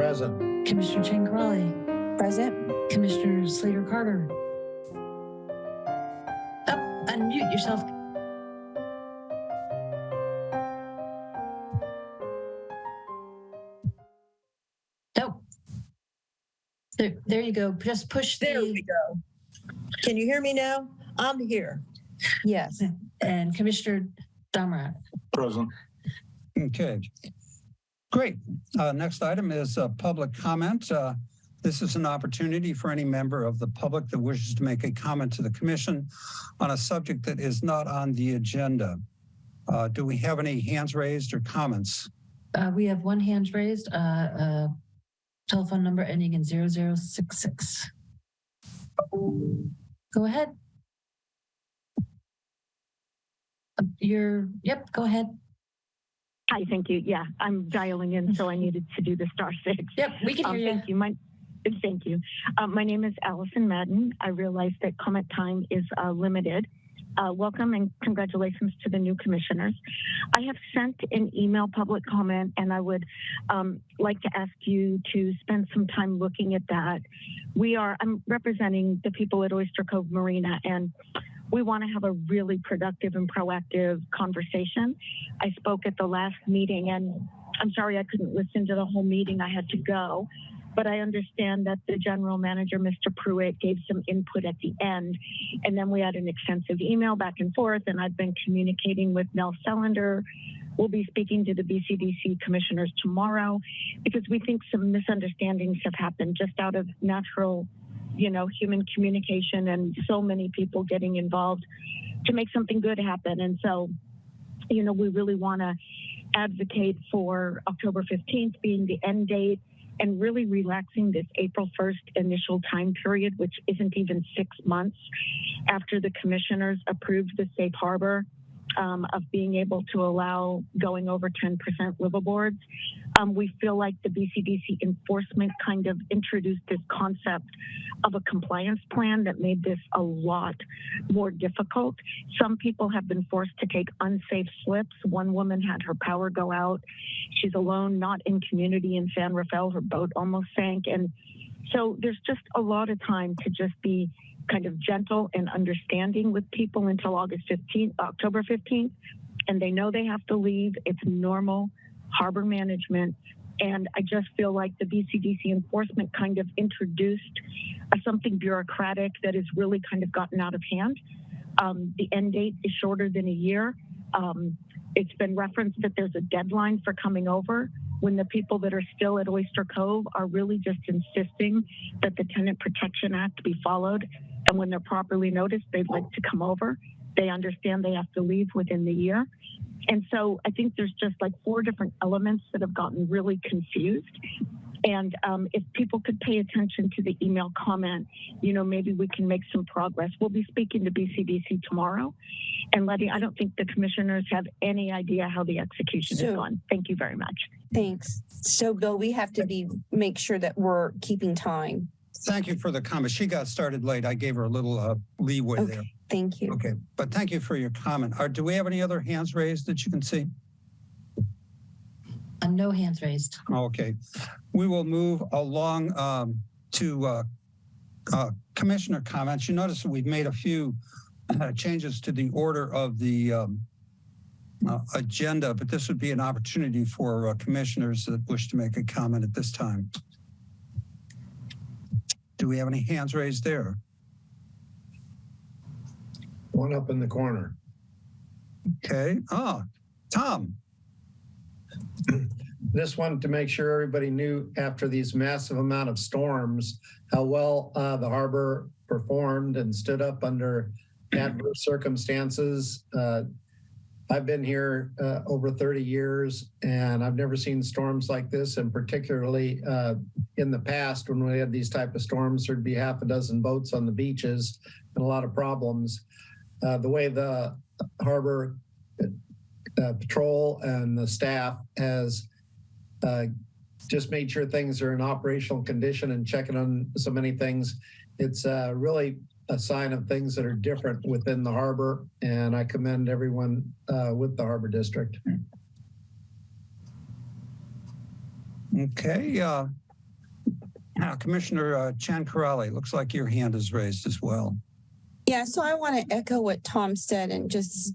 Present. Commissioner Changarelli. Present. Commissioner Slater-Carter. Oh, unmute yourself. Oh. There you go. Just push the... There we go. Can you hear me now? I'm here. Yes. And Commissioner Damrat. Present. Okay, great. Next item is public comment. This is an opportunity for any member of the public that wishes to make a comment to the commission on a subject that is not on the agenda. Do we have any hands raised or comments? We have one hand raised, telephone number ending in 0066. Go ahead. Yep, go ahead. Hi, thank you. Yeah, I'm dialing in, so I needed to do the *6. Yep, we can hear you. Thank you. Thank you. My name is Allison Madden. I realize that comment time is limited. Welcome and congratulations to the new commissioners. I have sent an email public comment, and I would like to ask you to spend some time looking at that. I'm representing the people at Oyster Cove Marina, and we want to have a really productive and proactive conversation. I spoke at the last meeting, and I'm sorry I couldn't listen to the whole meeting. I had to go. But I understand that the general manager, Mr. Pruitt, gave some input at the end. And then we had an extensive email back and forth, and I've been communicating with Nell Sellender. We'll be speaking to the BCDC commissioners tomorrow because we think some misunderstandings have happened just out of natural, human communication and so many people getting involved to make something good happen. And so, we really want to advocate for October 15th being the end date and really relaxing this April 1st initial time period, which isn't even 6 months after the commissioners approved the safe harbor of being able to allow going over 10% liveaboards. We feel like the BCDC enforcement kind of introduced this concept of a compliance plan that made this a lot more difficult. Some people have been forced to take unsafe slips. One woman had her power go out. She's alone, not in community in San Rafael. Her boat almost sank. And so there's just a lot of time to just be kind of gentle and understanding with people until October 15th. And they know they have to leave. It's normal harbor management. And I just feel like the BCDC enforcement kind of introduced something bureaucratic that has really kind of gotten out of hand. The end date is shorter than a year. It's been referenced that there's a deadline for coming over when the people that are still at Oyster Cove are really just insisting that the Tenant Protection Act be followed. And when they're properly noticed, they'd like to come over. They understand they have to leave within the year. And so I think there's just like 4 different elements that have gotten really confused. And if people could pay attention to the email comment, maybe we can make some progress. We'll be speaking to BCDC tomorrow. And I don't think the commissioners have any idea how the execution is going. Thank you very much. Thanks. So, Bill, we have to make sure that we're keeping time. Thank you for the comment. She got started late. I gave her a little leeway there. Thank you. Okay, but thank you for your comment. Do we have any other hands raised that you can see? No hands raised. Okay, we will move along to commissioner comments. You notice that we've made a few changes to the order of the agenda, but this would be an opportunity for commissioners that wish to make a comment at this time. Do we have any hands raised there? One up in the corner. Okay. Tom. Just wanted to make sure everybody knew after these massive amount of storms how well the harbor performed and stood up under adverse circumstances. I've been here over 30 years, and I've never seen storms like this, and particularly in the past when we had these type of storms, there'd be half a dozen boats on the beaches and a lot of problems. The way the harbor patrol and the staff has just made sure things are in operational condition and checking on so many things, it's really a sign of things that are different within the harbor, and I commend everyone with the Harbor District. Okay, Commissioner Chan Corrali, looks like your hand is raised as well. Yeah, so I want to echo what Tom said and just,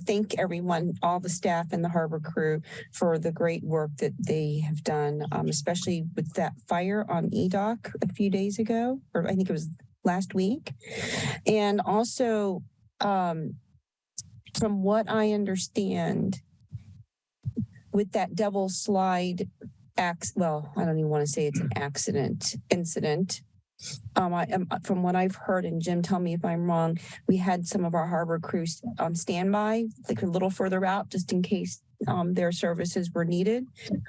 thank everyone, all the staff and the harbor crew for the great work that they have done, especially with that fire on EDOC a few days ago, or I think it was last week. And also, from what I understand, with that double slide well, I don't even want to say it's an incident. From what I've heard, and Jim, tell me if I'm wrong, we had some of our harbor crews on standby, like a little further out, just in case their services were needed,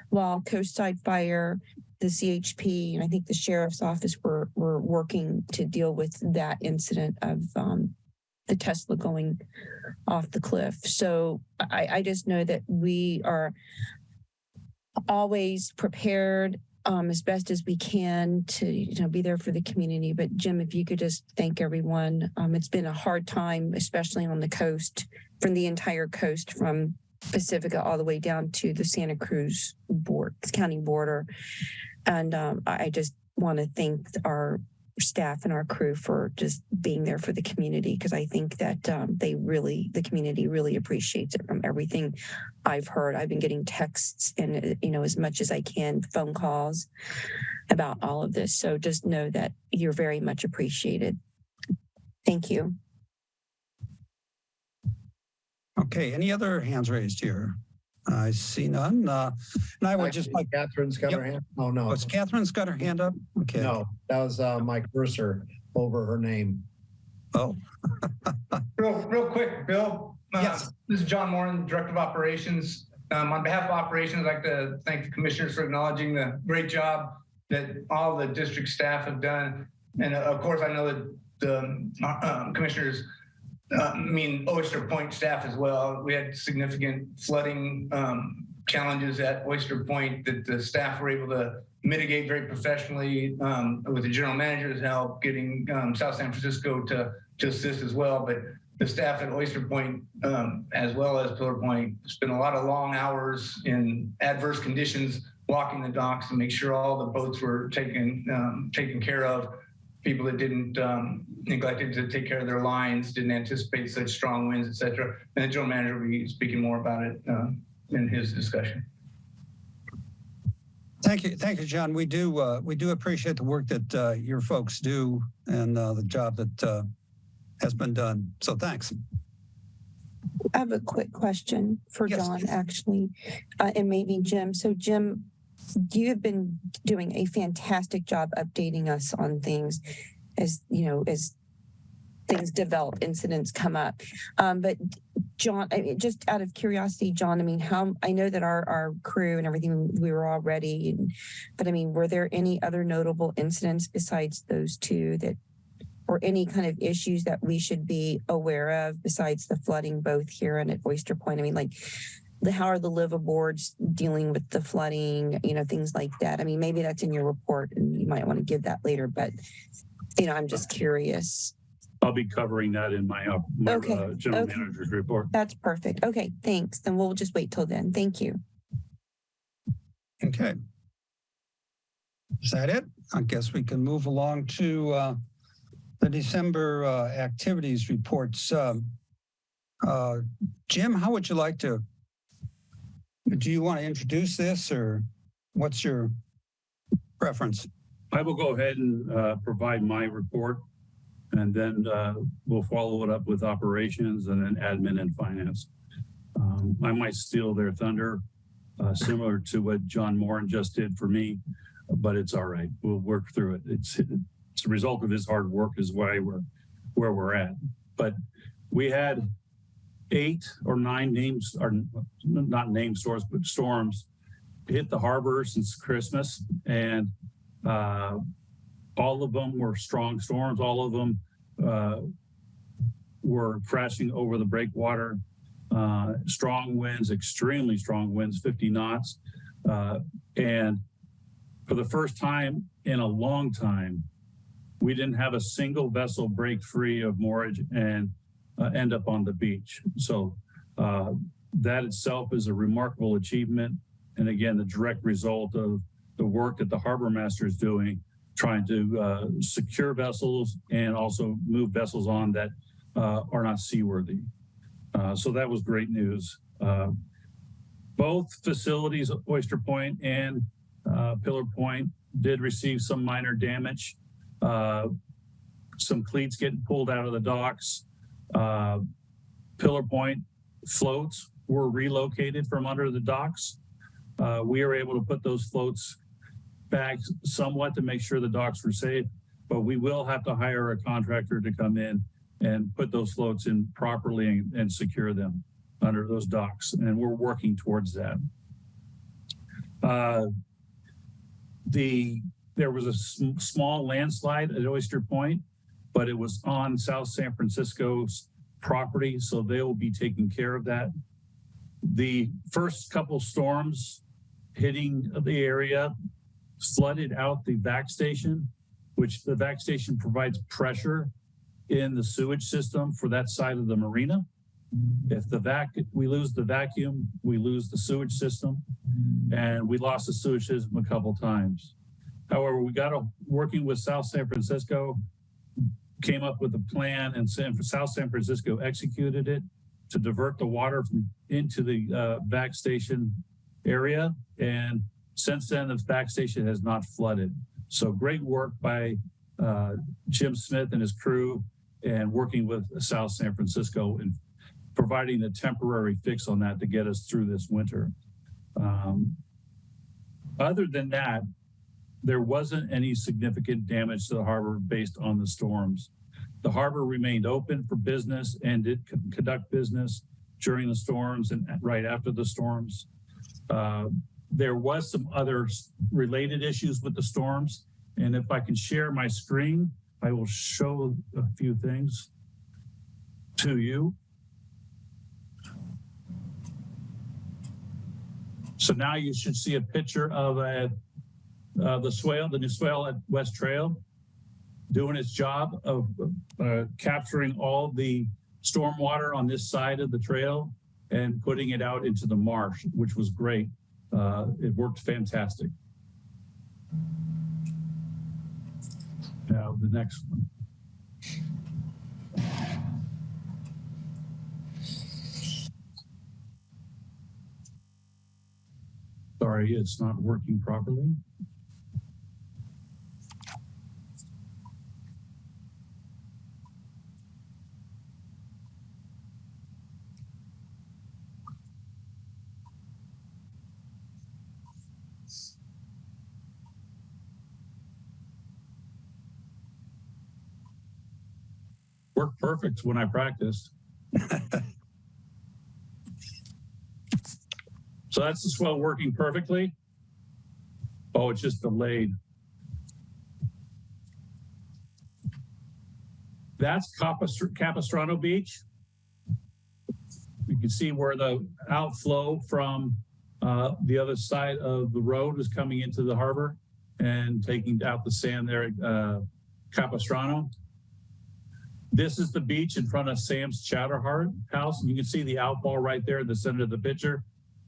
while Coastside Fire, the CHP, and I think the sheriff's office were working to deal with that incident of the Tesla going off the cliff. So I just know that we are always prepared as best as we can to be there for the community. But Jim, if you could just thank everyone. It's been a hard time, especially on the coast, from the entire coast, from Pacifica all the way down to the Santa Cruz county border. And I just want to thank our staff and our crew for just being there for the community, because I think that the community really appreciates it. From everything I've heard, I've been getting texts and as much as I can, phone calls about all of this. So just know that you're very much appreciated. Thank you. Okay, any other hands raised here? I see none. And I would just like Catherine's got her hand. Oh, no. Oh, Catherine's got her hand up? Okay. No, that was my cursor over her name. Oh. Real quick, Bill. Yes. This is John Moran, Director of Operations. On behalf of Operations, I'd like to thank the commissioners for acknowledging the great job that all the district staff have done. And of course, I know that the commissioners Oyster Point staff as well. We had significant flooding challenges at Oyster Point that the staff were able to mitigate very professionally with the general manager's help, getting South San Francisco to assist as well. But the staff at Oyster Point, as well as Pillar Point, spent a lot of long hours in adverse conditions, walking the docks to make sure all the boats were taken care of. People that didn't neglected to take care of their lines, didn't anticipate such strong winds, etc. And the general manager will be speaking more about it in his discussion. Thank you, John. We do appreciate the work that your folks do and the job that has been done. So thanks. I have a quick question for Yes. John, actually, and maybe Jim. So Jim, you have been doing a fantastic job updating us on things as things develop, incidents come up. But John, just out of curiosity, John, I know that our crew and everything, we were all ready, but were there any other notable incidents besides those two or any kind of issues that we should be aware of besides the flooding, both here and at Oyster Point? How are the liveaboards dealing with the flooding, things like that? Maybe that's in your report and you might want to give that later, but, I'm just curious. I'll be covering that in my general manager's report. That's perfect. Okay, thanks. Then we'll just wait till then. Thank you. Okay. Is that it? I guess we can move along to the December activities reports. Jim, how would you like to? Do you want to introduce this, or what's your preference? I will go ahead and provide my report, and then we'll follow it up with operations and then admin and finance. I might steal their thunder, similar to what John Moran just did for me, but it's all right. We'll work through it. It's a result of his hard work is why we're where we're at. But we had 8 or 9 names, or not named storms, but storms hit the harbor since Christmas, and all of them were strong storms. All of them were crashing over the breakwater. Strong winds, extremely strong winds, 50 knots. And for the first time in a long time, we didn't have a single vessel break free of moorage and end up on the beach. So that itself is a remarkable achievement. And again, the direct result of the work that the harbor master is doing, trying to secure vessels and also move vessels on that are not seaworthy. So that was great news. Both facilities, Oyster Point and Pillar Point, did receive some minor damage. Some cleats getting pulled out of the docks. Pillar Point floats were relocated from under the docks. We were able to put those floats back somewhat to make sure the docks were safe, but we will have to hire a contractor to come in and put those floats in properly and secure them under those docks. And we're working towards that. There was a small landslide at Oyster Point, but it was on South San Francisco's property, so they will be taking care of that. The first couple storms hitting the area flooded out the vac station, which the vac station provides pressure in the sewage system for that side of the marina. If we lose the vacuum, we lose the sewage system, and we lost the sewage system a couple times. However, we got working with South San Francisco, came up with a plan, and South San Francisco executed it to divert the water into the vac station area. And since then, the vac station has not flooded. So great work by Jim Smith and his crew, and working with South San Francisco and providing a temporary fix on that to get us through this winter. Other than that, there wasn't any significant damage to the harbor based on the storms. The harbor remained open for business and did conduct business during the storms and right after the storms. There was some other related issues with the storms. And if I can share my screen, I will show a few things to you. So now you should see a picture of the swale, the new swale at West Trail, doing its job of capturing all the stormwater on this side of the trail and putting it out into the marsh, which was great. It worked fantastic. Now the next one. Sorry, it's not working properly. Worked perfect when I practiced. So that's the swell working perfectly. Oh, it's just delayed. That's Capistrano Beach. You can see where the outflow from the other side of the road is coming into the harbor and taking out the sand there at Capistrano. This is the beach in front of Sam's Chowder House, and you can see the outfall right there in the center of the picture.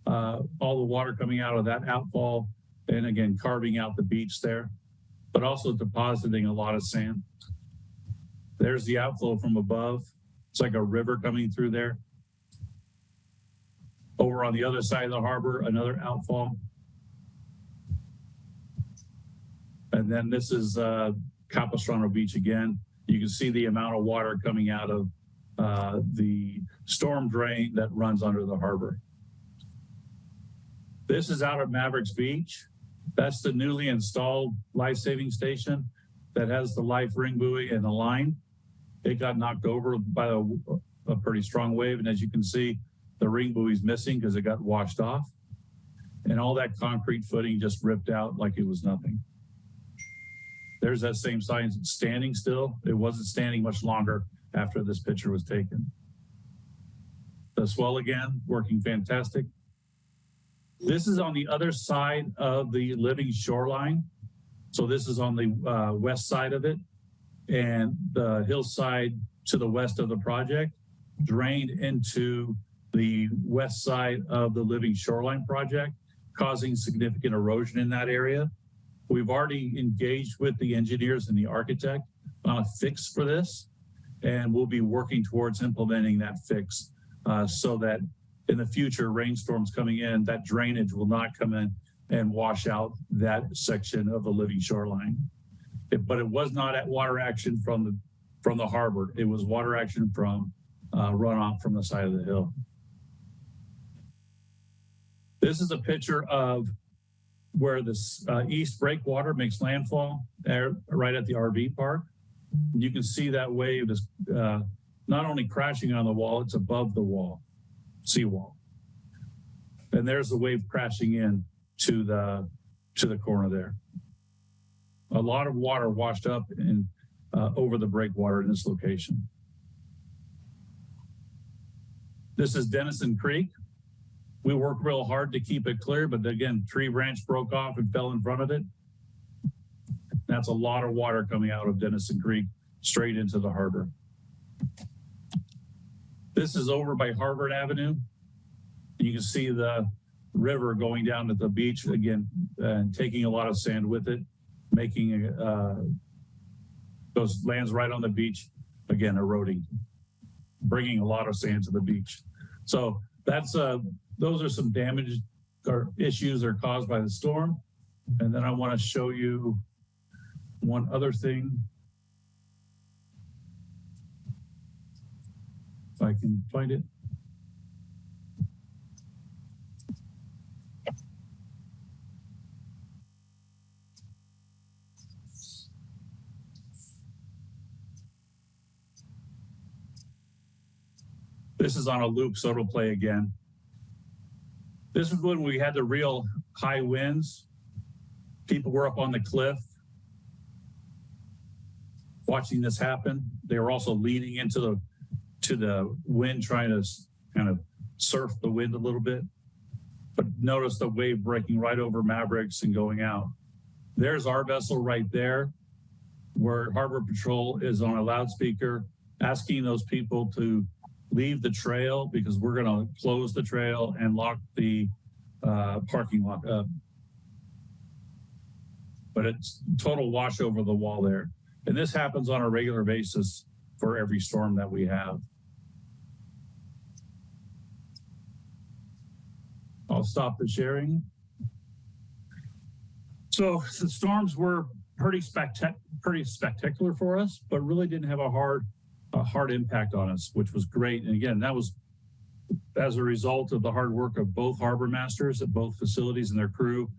All the water coming out of that outfall, and again, carving out the beach there, but also depositing a lot of sand. There's the outflow from above. It's like a river coming through there. Over on the other side of the harbor, another outfall. And then this is Capistrano Beach again. You can see the amount of water coming out of the storm drain that runs under the harbor. This is out at Mavericks Beach. That's the newly installed life-saving station that has the life ring buoy and the line. It got knocked over by a pretty strong wave. And as you can see, the ring buoy's missing because it got washed off. And all that concrete footing just ripped out like it was nothing. There's that same sign standing still. It wasn't standing much longer after this picture was taken. The swell again, working fantastic. This is on the other side of the living shoreline. So this is on the west side of it, and the hillside to the west of the project drained into the west side of the living shoreline project, causing significant erosion in that area. We've already engaged with the engineers and the architect on a fix for this, and we'll be working towards implementing that fix so that in the future, rainstorms coming in, that drainage will not come in and wash out that section of the living shoreline. But it was not at water action from the harbor. It was water action from runoff from the side of the hill. This is a picture of where this east breakwater makes landfall there, right at the RV park. You can see that wave is not only crashing on the wall, it's above the wall, seawall. And there's the wave crashing in to the corner there. A lot of water washed up and over the breakwater in this location. This is Denison Creek. We worked real hard to keep it clear, but again, tree branch broke off and fell in front of it. That's a lot of water coming out of Denison Creek straight into the harbor. This is over by Harvard Avenue. You can see the river going down to the beach again and taking a lot of sand with it, making those lands right on the beach, again, eroding, bringing a lot of sand to the beach. So that's those are some damage or issues that are caused by the storm. And then I want to show you one other thing. If I can find it. This is on a loop, so it'll play again. This is when we had the real high winds. People were up on the cliff watching this happen. They were also leaning into the wind, trying to kind of surf the wind a little bit. But notice the wave breaking right over Mavericks and going out. There's our vessel right there, where Harbor Patrol is on a loudspeaker asking those people to leave the trail because we're going to close the trail and lock the parking lot up. But it's total wash over the wall there. And this happens on a regular basis for every storm that we have. I'll stop the sharing. So the storms were pretty spectacular for us, but really didn't have a hard impact on us, which was great. And again, that was as a result of the hard work of both harbor masters at both facilities and their crew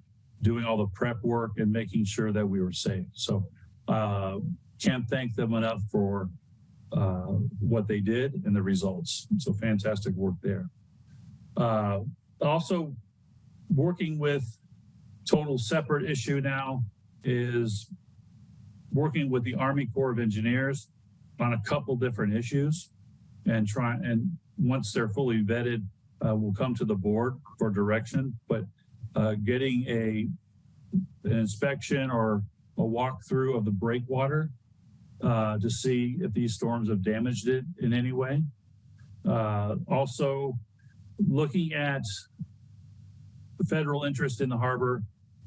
doing all the prep work and making sure that we were safe. So can't thank them enough for what they did and the results. So fantastic work there. Also working with total separate issue now is working with the Army Corps of Engineers on a couple different issues and once they're fully vetted, we'll come to the board for direction, but getting an inspection or a walkthrough of the breakwater to see if these storms have damaged it in any way. Also looking at the federal interest in the harbor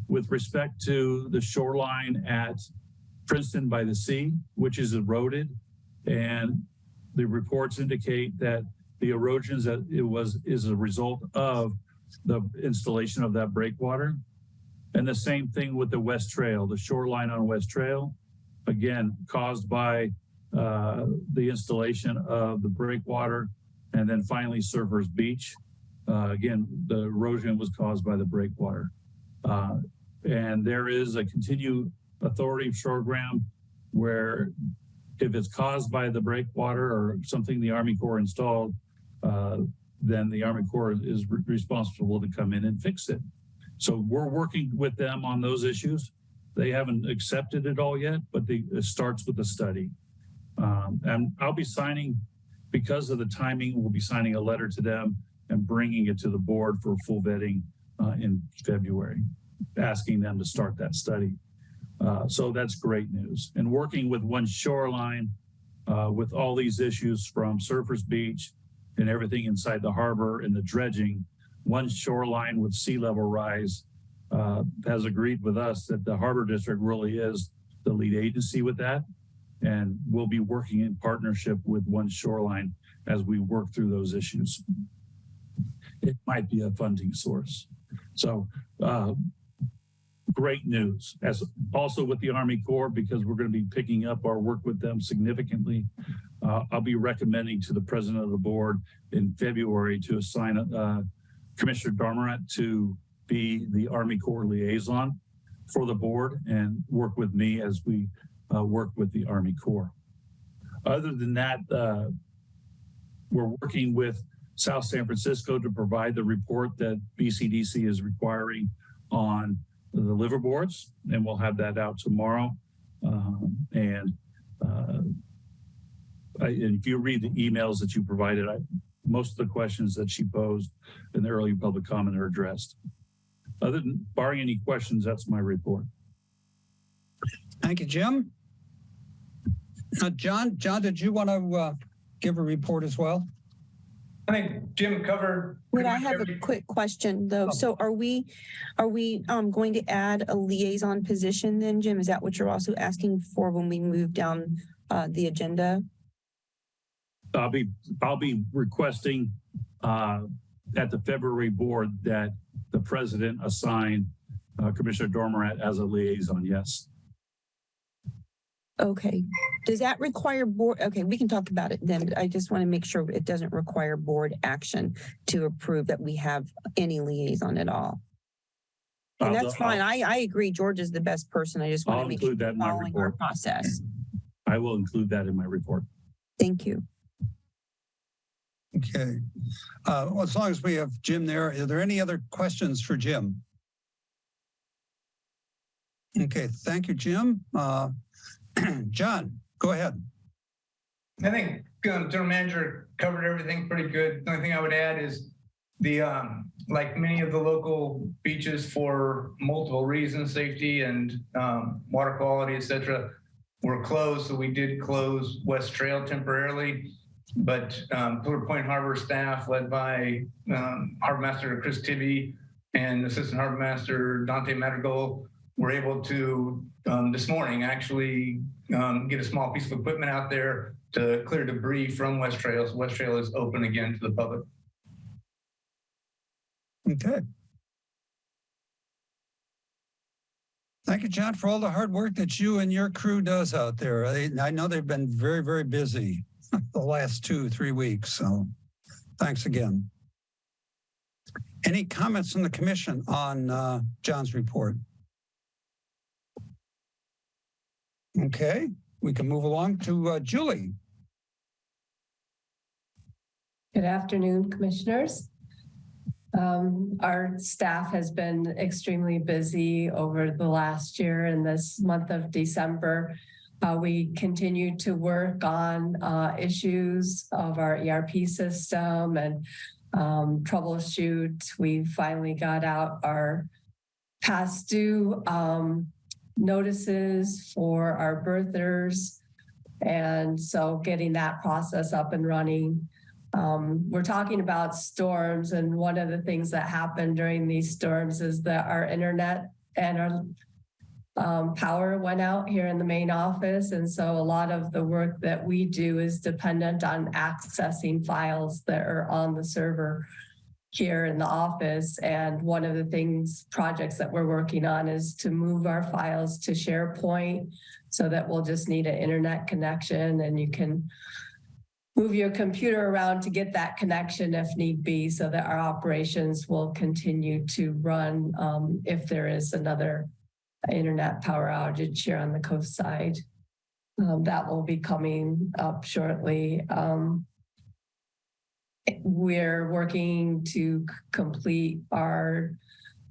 with respect to the shoreline at Princeton by the Sea, which is eroded. And the reports indicate that the erosions that is a result of the installation of that breakwater. And the same thing with the West Trail, the shoreline on West Trail, again, caused by the installation of the breakwater, and then finally Surfers Beach. Again, the erosion was caused by the breakwater. And there is a continued authority program where if it's caused by the breakwater or something the Army Corps installed, then the Army Corps is responsible to come in and fix it. So we're working with them on those issues. They haven't accepted it all yet, but it starts with the study. And I'll be signing, because of the timing, we'll be signing a letter to them and bringing it to the board for full vetting in February, asking them to start that study. So that's great news. And working with One Shoreline with all these issues from Surfers Beach and everything inside the harbor and the dredging, One Shoreline with sea level rise has agreed with us that the Harbor District really is the lead agency with that. And we'll be working in partnership with One Shoreline as we work through those issues. It might be a funding source. So great news. As also with the Army Corps, because we're going to be picking up our work with them significantly. I'll be recommending to the president of the board in February to assign Commissioner Darmarat to be the Army Corps liaison for the board and work with me as we work with the Army Corps. Other than that, we're working with South San Francisco to provide the report that BCDC is requiring on the liverboards, and we'll have that out tomorrow. And if you read the emails that you provided, most of the questions that she posed in the early public comment are addressed. Other than barring any questions, that's my report. Thank you, Jim. John, did you want to give a report as well? I think Jim covered. But I have a quick question though. So are we going to add a liaison position then, Jim? Is that what you're also asking for when we move down the agenda? I'll be requesting at the February board that the president assign Commissioner Darmarat as a liaison. Yes. Okay. Does that require board? Okay, we can talk about it then. I just want to make sure it doesn't require board action to approve that we have any liaison at all. And that's fine. I agree. George is the best person. I just want to make sure that we're following our process. I will include that in my report. Thank you. Okay. Well, as long as we have Jim there, are there any other questions for Jim? Okay. Thank you, Jim. John, go ahead. I think General Manager covered everything pretty good. The only thing I would add is the like many of the local beaches for multiple reasons, safety and water quality, etc., were closed. So we did close West Trail temporarily, but Pillar Point Harbor staff led by Harbor Master Chris Tibby and Assistant Harbor Master Dante Madrigal were able to this morning actually get a small piece of equipment out there to clear debris from West Trail. So West Trail is open again to the public. Okay. Thank you, John, for all the hard work that you and your crew does out there. I know they've been very, very busy the last 2-3 weeks. So thanks again. Any comments from the commission on John's report? Okay, we can move along to Julie. Good afternoon, commissioners. Our staff has been extremely busy over the last year. In this month of December, we continue to work on issues of our ERP system and troubleshoot. We finally got out our past due notices for our birthers. And so getting that process up and running. We're talking about storms, and one of the things that happened during these storms is that our internet and our power went out here in the main office. And so a lot of the work that we do is dependent on accessing files that are on the server here in the office. And one of the projects that we're working on is to move our files to SharePoint so that we'll just need an internet connection, and you can move your computer around to get that connection if need be, so that our operations will continue to run if there is another internet power outage here on the coast side. That will be coming up shortly. We're working to complete our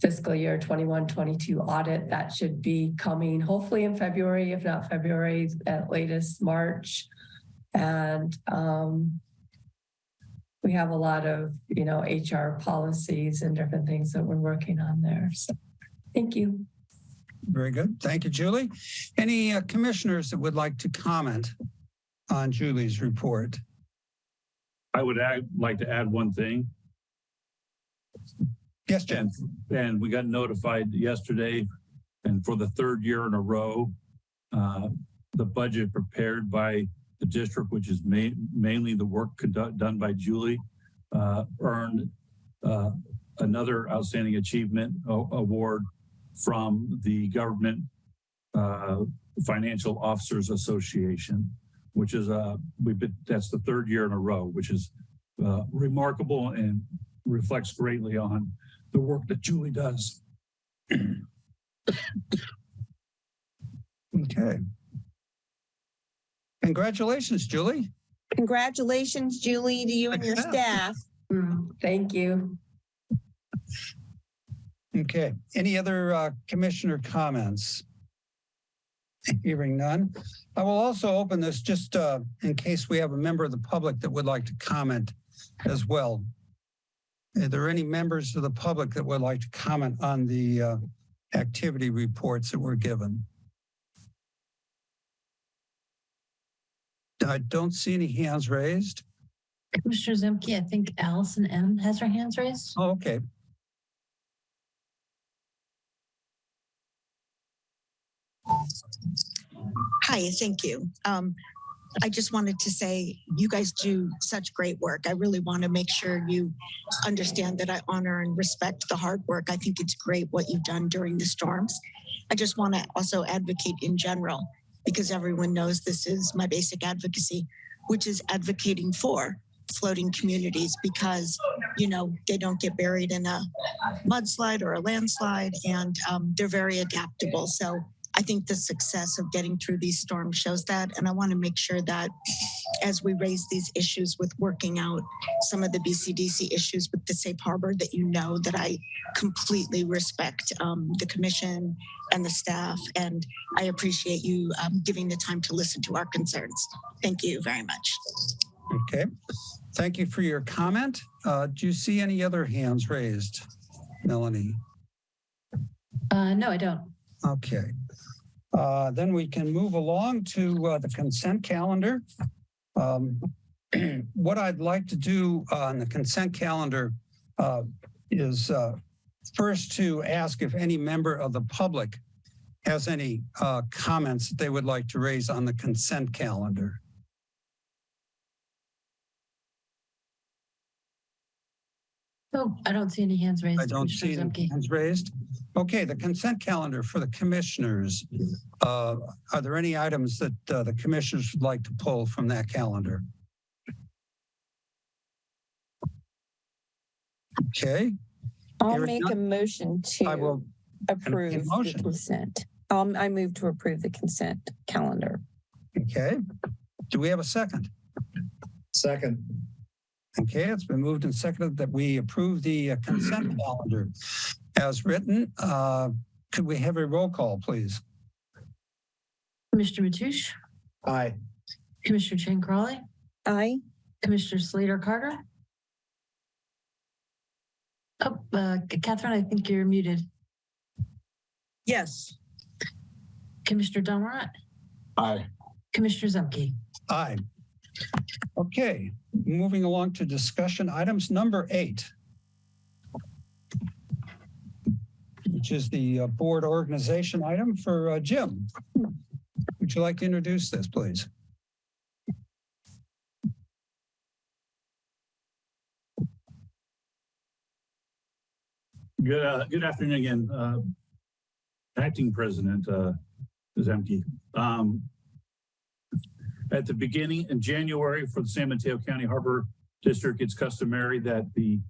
fiscal year 21-22 audit. That should be coming hopefully in February, if not February, at latest March. And we have a lot of, HR policies and different things that we're working on there. So thank you. Very good. Thank you, Julie. Any commissioners that would like to comment on Julie's report? I would like to add one thing. Yes, Jen. And we got notified yesterday, and for the third year in a row, the budget prepared by the district, which is mainly the work done by Julie, earned another outstanding achievement award from the Government Financial Officers Association, which is that's the third year in a row, which is remarkable and reflects greatly on the work that Julie does. Okay. Congratulations, Julie. Congratulations, Julie, to you and your staff. Thank you. Okay. Any other commissioner comments? Hearing none. I will also open this just in case we have a member of the public that would like to comment as well. Are there any members of the public that would like to comment on the activity reports that were given? I don't see any hands raised. Commissioner Zemke, I think Allison M. has her hands raised. Oh, okay. Hi, thank you. I just wanted to say you guys do such great work. I really want to make sure you understand that I honor and respect the hard work. I think it's great what you've done during the storms. I just want to also advocate in general, because everyone knows this is my basic advocacy, which is advocating for floating communities because, you know, they don't get buried in a mudslide or a landslide, and they're very adaptable. So I think the success of getting through these storms shows that. And I want to make sure that as we raise these issues with working out some of the BCDC issues with the safe harbor, that you know that I completely respect the commission and the staff. And I appreciate you giving the time to listen to our concerns. Thank you very much. Okay. Thank you for your comment. Do you see any other hands raised, Melanie? No, I don't. Okay. Then we can move along to the consent calendar. What I'd like to do on the consent calendar is first to ask if any member of the public has any comments that they would like to raise on the consent calendar. No, I don't see any hands raised. I don't see any hands raised. Okay, the consent calendar for the commissioners. Are there any items that the commissioners would like to pull from that calendar? Okay. I'll make a motion to approve the consent. I move to approve the consent calendar. Okay. Do we have a second? Second. Okay, it's been moved and seconded that we approve the consent calendar as written. Could we have a roll call, please? Commissioner Mateusz? Aye. Commissioner Chang Crawley? Aye. Commissioner Slater Carter? Oh, Catherine, I think you're muted. Yes. Commissioner Dunlap? Aye. Commissioner Zemke? Aye. Okay, moving along to discussion items number 8, which is the board organization item for Jim. Would you like to introduce this, please? Good afternoon again, Acting President Zemke. At the beginning in January for the San Mateo County Harbor District, it's customary that the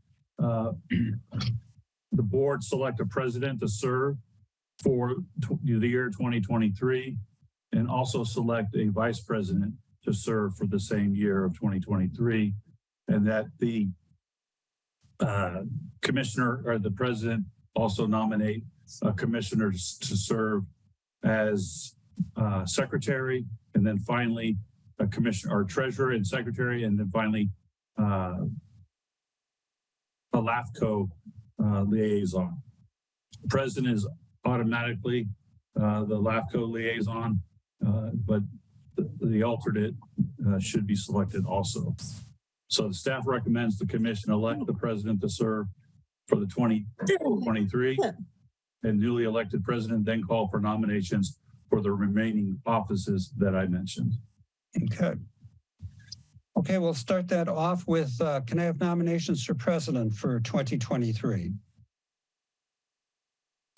board select a president to serve for the year 2023, and also select a vice president to serve for the same year of 2023, and that the commissioner or the president also nominate a commissioner to serve as secretary, and then finally a commissioner or treasurer and secretary, and then finally a LAFCO liaison. President is automatically the LAFCO liaison, but the alternate should be selected also. So the staff recommends the commission elect the president to serve for the 2023, and newly elected president then call for nominations for the remaining offices that I mentioned. Okay. Okay, we'll start that off with, can I have nominations for president for 2023?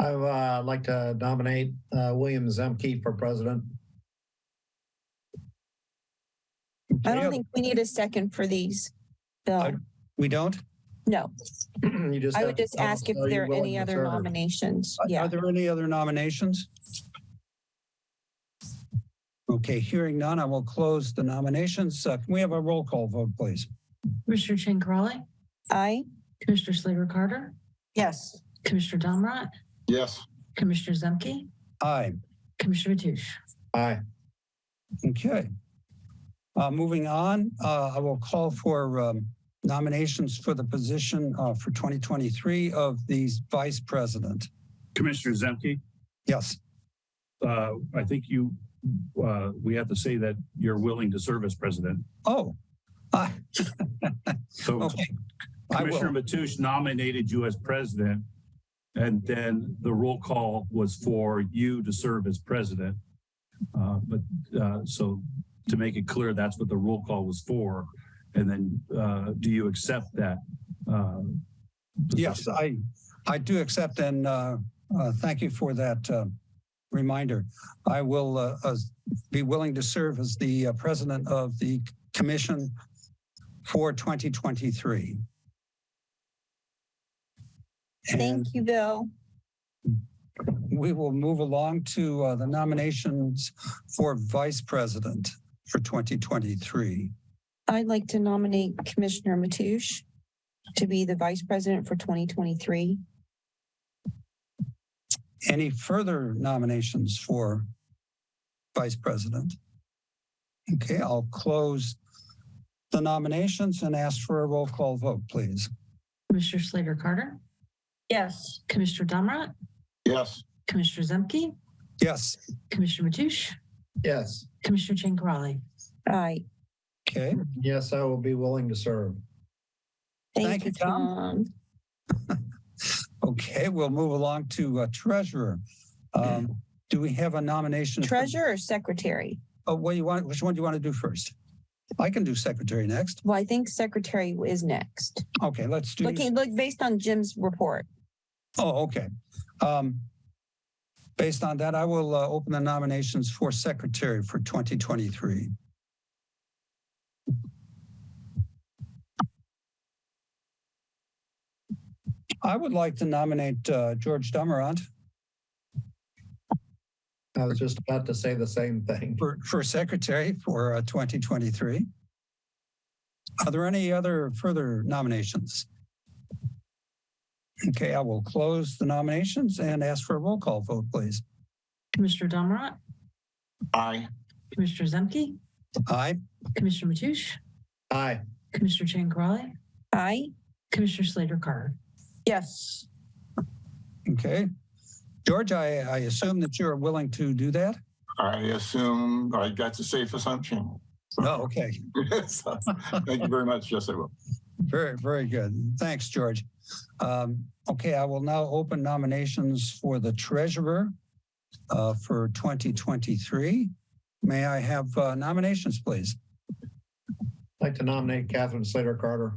I'd like to nominate William Zemke for president. I don't think we need a second for these, Bill. We don't? No, You just I have would to just tell us ask if how you're there are willing any to other serve. nominations. Are Yeah. there any other nominations? Okay, hearing none, I will close the nominations. Can we have a roll call vote, please? Commissioner Chang Crawley, Aye. Commissioner Slater Carter, Yes. Commissioner Domrat, Yes. Commissioner Zemke, Aye. Commissioner Matoush. Aye. Okay. Moving on, I will call for nominations for the position for 2023 of the vice president. Commissioner Zemke, Yes. I think we have to say that you're willing to serve as president. Oh. So Okay. I will. Commissioner Matoush nominated you as president, and then the roll call was for you to serve as president. So to make it clear, that's what the roll call was for. And then do you accept that? Yes, I do accept, and thank you for that reminder. I will be willing to serve as the president of the commission for 2023. Thank you, Bill. We will move along to the nominations for vice president for 2023. I'd like to nominate Commissioner Matoush to be the vice president for 2023. Any further nominations for vice president? Okay, I'll close the nominations and ask for a roll call vote, please. Commissioner Slater Carter, Yes. Commissioner Domrat, Yes. Commissioner Zemke, Yes. Commissioner Matoush, Yes. Commissioner Chang Crawley. Aye. Okay. Yes, I will be willing to serve. Thank you, Tom. Okay, we'll move along to treasurer. Do we have a nomination? Treasurer or secretary? Oh, what do you want? Which one do you want to do first? I can do secretary next. Well, I think secretary is next. Okay, let's do. Look based on Jim's report. Oh, okay. Based on that, I will open the nominations for secretary for 2023. I would like to nominate George Dummerant I was just about to say the same thing. for secretary for 2023. Are there any other further nominations? Okay, I will close the nominations and ask for a roll call vote, please. Commissioner Domrat, Aye. Commissioner Zemke, Aye. Commissioner Matoush, Aye. Commissioner Chang Crawley, Aye. Commissioner Slater Carter. Yes. Okay. George, I assume that you're willing to do that? I assume that's a safe assumption. Oh, okay. So, thank you very much. Yes, I will. Very, very good. Thanks, George. Okay, I will now open nominations for the treasurer for 2023. May I have nominations, please? I'd like to nominate Catherine Slater Carter.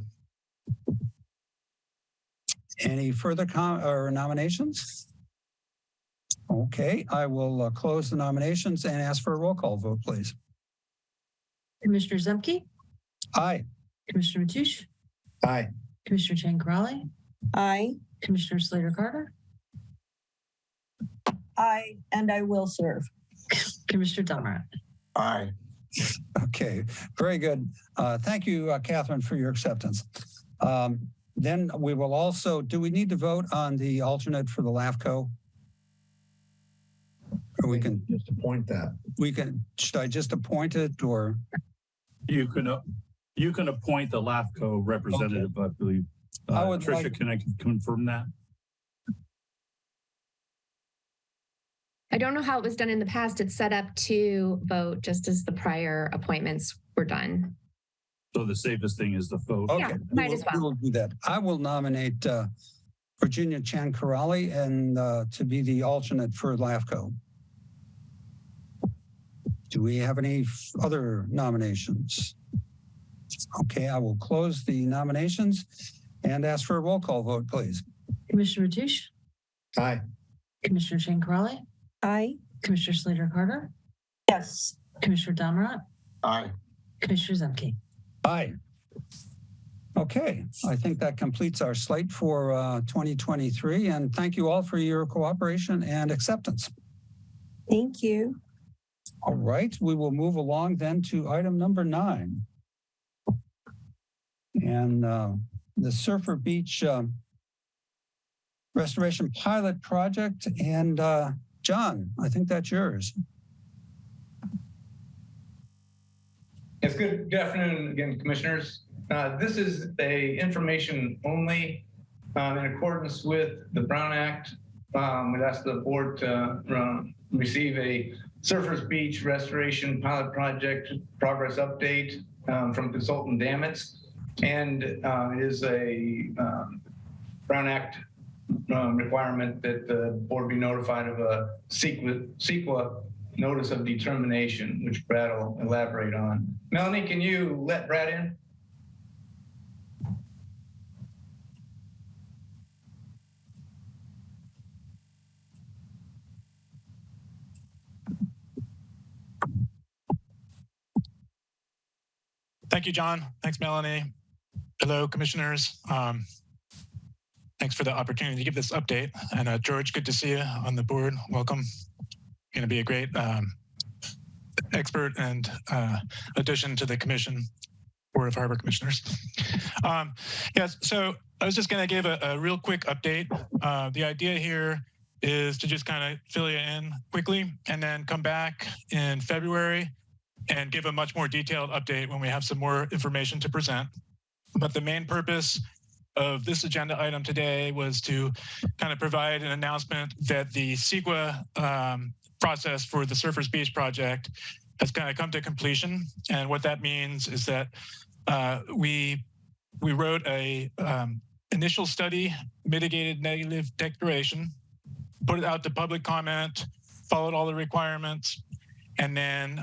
Any further nominations? Okay, I will close the nominations and ask for a roll call vote, please. Commissioner Zemke, Aye. Commissioner Matoush, Aye. Commissioner Chang Crawley, Aye. Commissioner Slater Carter, I will serve. Commissioner Domrat. Aye. Okay, very good. Thank you, Catherine, for your acceptance. Then we will also, do we need to vote on the alternate for the LAFCO? Or we can just appoint that. Should I just appoint it, or? You can appoint the LAFCO representative, okay. I believe. Tricia, can I confirm that? I don't know how it was done in the past. It's set up to vote just as the prior appointments were done. So the safest thing is the vote. Okay, Yeah, might as well. We will do that. I will nominate Virginia Chancarelli and to be the alternate for LAFCO. Do we have any other nominations? Okay, I will close the nominations and ask for a roll call vote, please. Commissioner Matoush? Aye. Commissioner Chancarelli? Aye. Commissioner Slater-Carter? Yes. Commissioner Damrat? Aye. Commissioner Zemke? Aye. Okay, I think that completes our slate for 2023. And thank you all for your cooperation and acceptance. Thank you. All right, we will move along then to item number 9. And the Surfer Beach Restoration Pilot Project. And John, I think that's yours. Yes, good afternoon again, commissioners. This is a information only in accordance with the Brown Act. We'd ask the board to receive a Surfers Beach Restoration Pilot Project progress update from consultant Damitz. And it is a Brown Act requirement that the board be notified of a CEQA notice of determination, which Brad will elaborate on. Melanie, can you let Brad in? Thank you, John. Thanks, Melanie. Hello, commissioners. Thanks for the opportunity to give this update. And George, good to see you on the board. Welcome. Going to be a great expert and addition to the commission, Board of Harbor Commissioners. Yes, so I was just going to give a real quick update. The idea here is to just kind of fill you in quickly and then come back in February and give a much more detailed update when we have some more information to present. But the main purpose of this agenda item today was to kind of provide an announcement that the CEQA process for the Surfers Beach project has kind of come to completion. And what that means is that we wrote a initial study, mitigated negative declaration, put it out to public comment, followed all the requirements, and then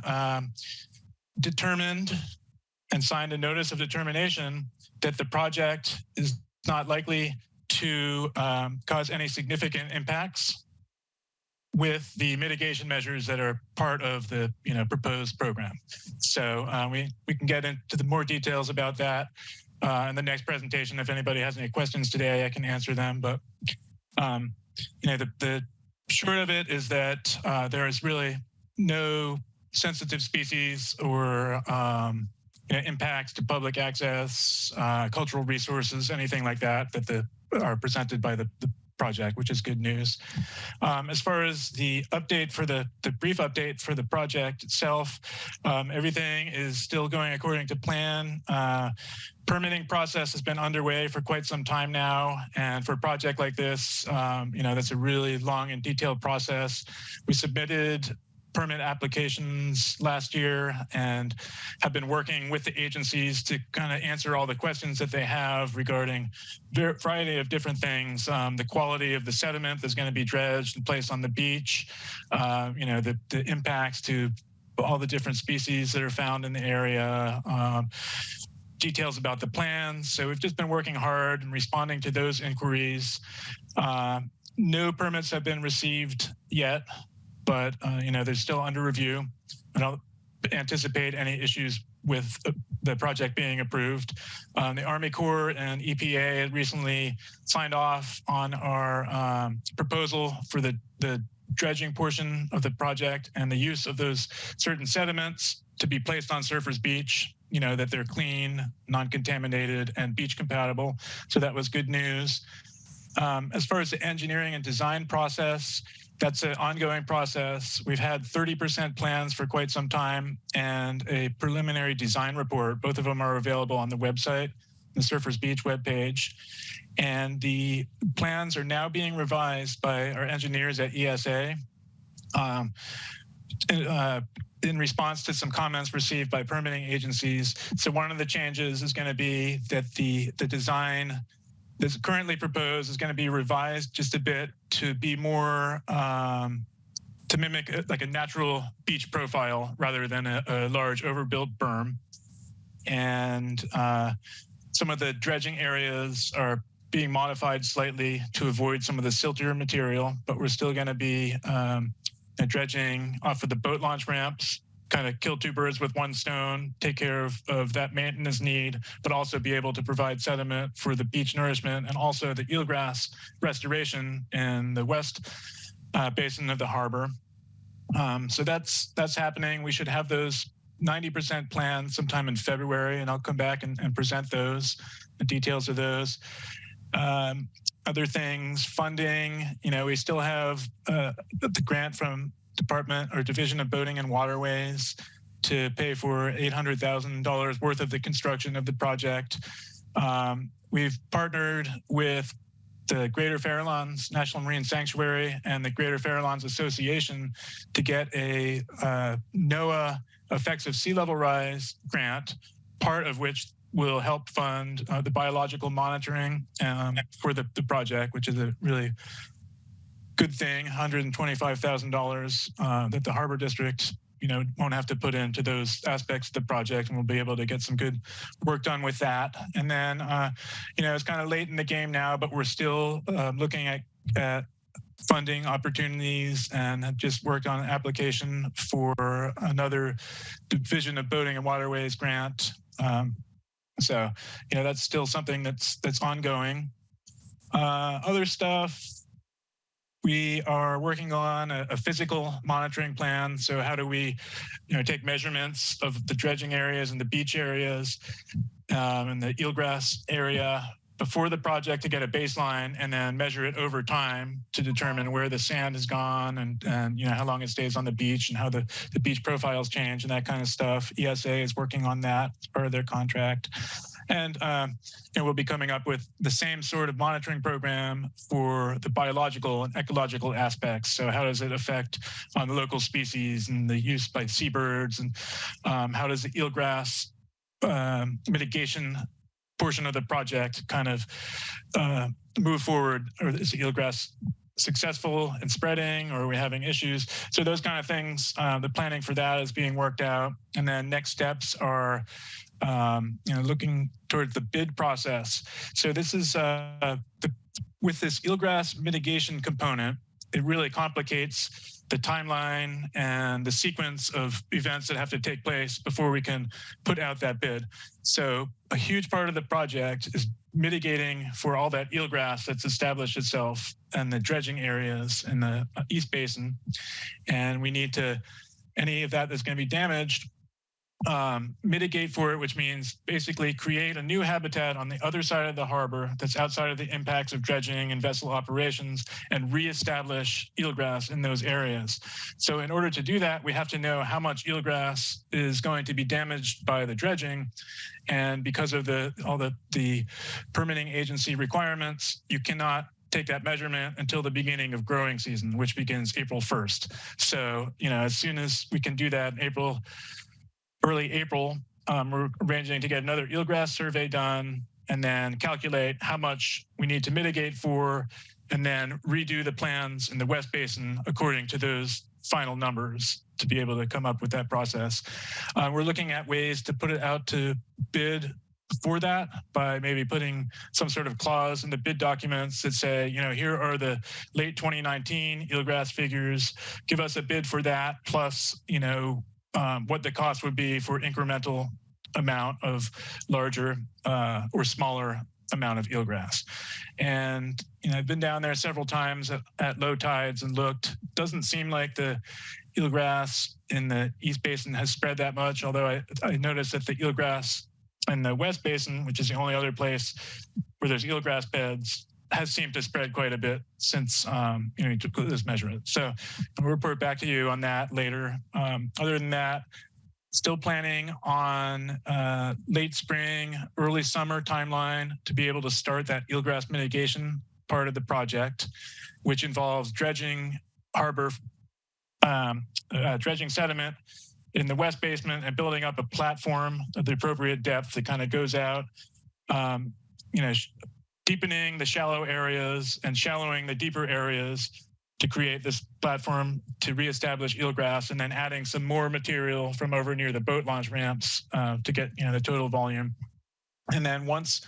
determined and signed a notice of determination that the project is not likely to cause any significant impacts with the mitigation measures that are part of the proposed program. So we can get into the more details about that in the next presentation. If anybody has any questions today, I can answer them. But the short of it is that there is really no sensitive species or impacts to public access, cultural resources, anything like that are presented by the project, which is good news. As far as the update for the brief update for the project itself, everything is still going according to plan. Permitting process has been underway for quite some time now. And for a project like this, that's a really long and detailed process. We submitted permit applications last year and have been working with the agencies to kind of answer all the questions that they have regarding a variety of different things. The quality of the sediment that's going to be dredged and placed on the beach, the impacts to all the different species that are found in the area, details about the plans. So we've just been working hard and responding to those inquiries. No permits have been received yet, but they're still under review. I don't anticipate any issues with the project being approved. The Army Corps and EPA had recently signed off on our proposal for the dredging portion of the project and the use of those certain sediments to be placed on Surfers Beach, that they're clean, non-contaminated, and beach compatible. So that was good news. As far as the engineering and design process, that's an ongoing process. We've had 30% plans for quite some time and a preliminary design report. Both of them are available on the website, the Surfers Beach webpage. And the plans are now being revised by our engineers at ESA in response to some comments received by permitting agencies. So one of the changes is going to be that the design that's currently proposed is going to be revised just a bit to be more to mimic like a natural beach profile rather than a large overbuilt berm. And some of the dredging areas are being modified slightly to avoid some of the siltier material, but we're still going to be dredging off of the boat launch ramps, kind of kill two birds with one stone, take care of that maintenance need, but also be able to provide sediment for the beach nourishment and also the eelgrass restoration in the west basin of the harbor. So that's happening. We should have those 90% planned sometime in February, and I'll come back and present those, the details of those. Other things, funding, we still have the grant from Department or Division of Boating and Waterways to pay for $800,000 worth of the construction of the project. We've partnered with the Greater Farallones National Marine Sanctuary and the Greater Farallones Association to get a NOAA Effects of Sea Level Rise grant, part of which will help fund the biological monitoring for the project, which is a really good thing, $125,000 that the Harbor District won't have to put into those aspects of the project, and we'll be able to get some good work done with that. And then, it's kind of late in the game now, but we're still looking at funding opportunities and have just worked on an application for another Division of Boating and Waterways grant. So, that's still something that's ongoing. Other stuff, we are working on a physical monitoring plan. So how do we, take measurements of the dredging areas and the beach areas and the eelgrass area before the project to get a baseline, and then measure it over time to determine where the sand has gone and how long it stays on the beach and how the beach profiles change and that kind of stuff. ESA is working on that as part of their contract. And we'll be coming up with the same sort of monitoring program for the biological and ecological aspects. So how does it affect on the local species and the use by seabirds, and how does the eelgrass mitigation portion of the project kind of move forward? Or is the eelgrass successful in spreading, or are we having issues? So those kind of things, the planning for that is being worked out. And then next steps are looking towards the bid process. So this is with this eelgrass mitigation component, it really complicates the timeline and the sequence of events that have to take place before we can put out that bid. So a huge part of the project is mitigating for all that eelgrass that's established itself and the dredging areas in the East Basin. And we need to, any of that that's going to be damaged, mitigate for it, which means basically create a new habitat on the other side of the harbor that's outside of the impacts of dredging and vessel operations, and reestablish eelgrass in those areas. So in order to do that, we have to know how much eelgrass is going to be damaged by the dredging. And because of all the permitting agency requirements, you cannot take that measurement until the beginning of growing season, which begins April 1st. So, as soon as we can do that in early April, we're arranging to get another eelgrass survey done and then calculate how much we need to mitigate for, and then redo the plans in the West Basin according to those final numbers to be able to come up with that process. We're looking at ways to put it out to bid for that by maybe putting some sort of clause in the bid documents that say, here are the late 2019 eelgrass figures, give us a bid for that, plus, what the cost would be for incremental amount of larger or smaller amount of eelgrass. And I've been down there several times at low tides and looked. Doesn't seem like the eelgrass in the East Basin has spread that much, although I noticed that the eelgrass in the West Basin, which is the only other place where there's eelgrass beds, has seemed to spread quite a bit since you took this measurement. So we'll report back to you on that later. Other than that, still planning on late spring, early summer timeline to be able to start that eelgrass mitigation part of the project, which involves dredging harbor, dredging sediment in the West Basement and building up a platform of the appropriate depth that kind of goes out, deepening the shallow areas and shallowing the deeper areas to create this platform to reestablish eelgrass, and then adding some more material from over near the boat launch ramps to get the total volume. And then once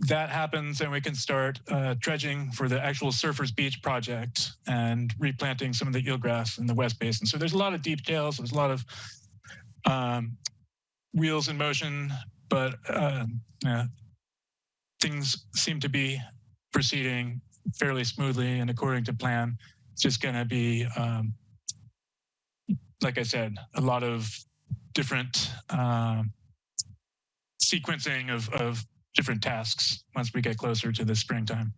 that happens, then we can start dredging for the actual Surfers Beach project and replanting some of the eelgrass in the West Basin. So there's a lot of details, there's a lot of wheels in motion, but things seem to be proceeding fairly smoothly and according to plan. It's just going to be, like I said, a lot of different sequencing of different tasks once we get closer to the springtime.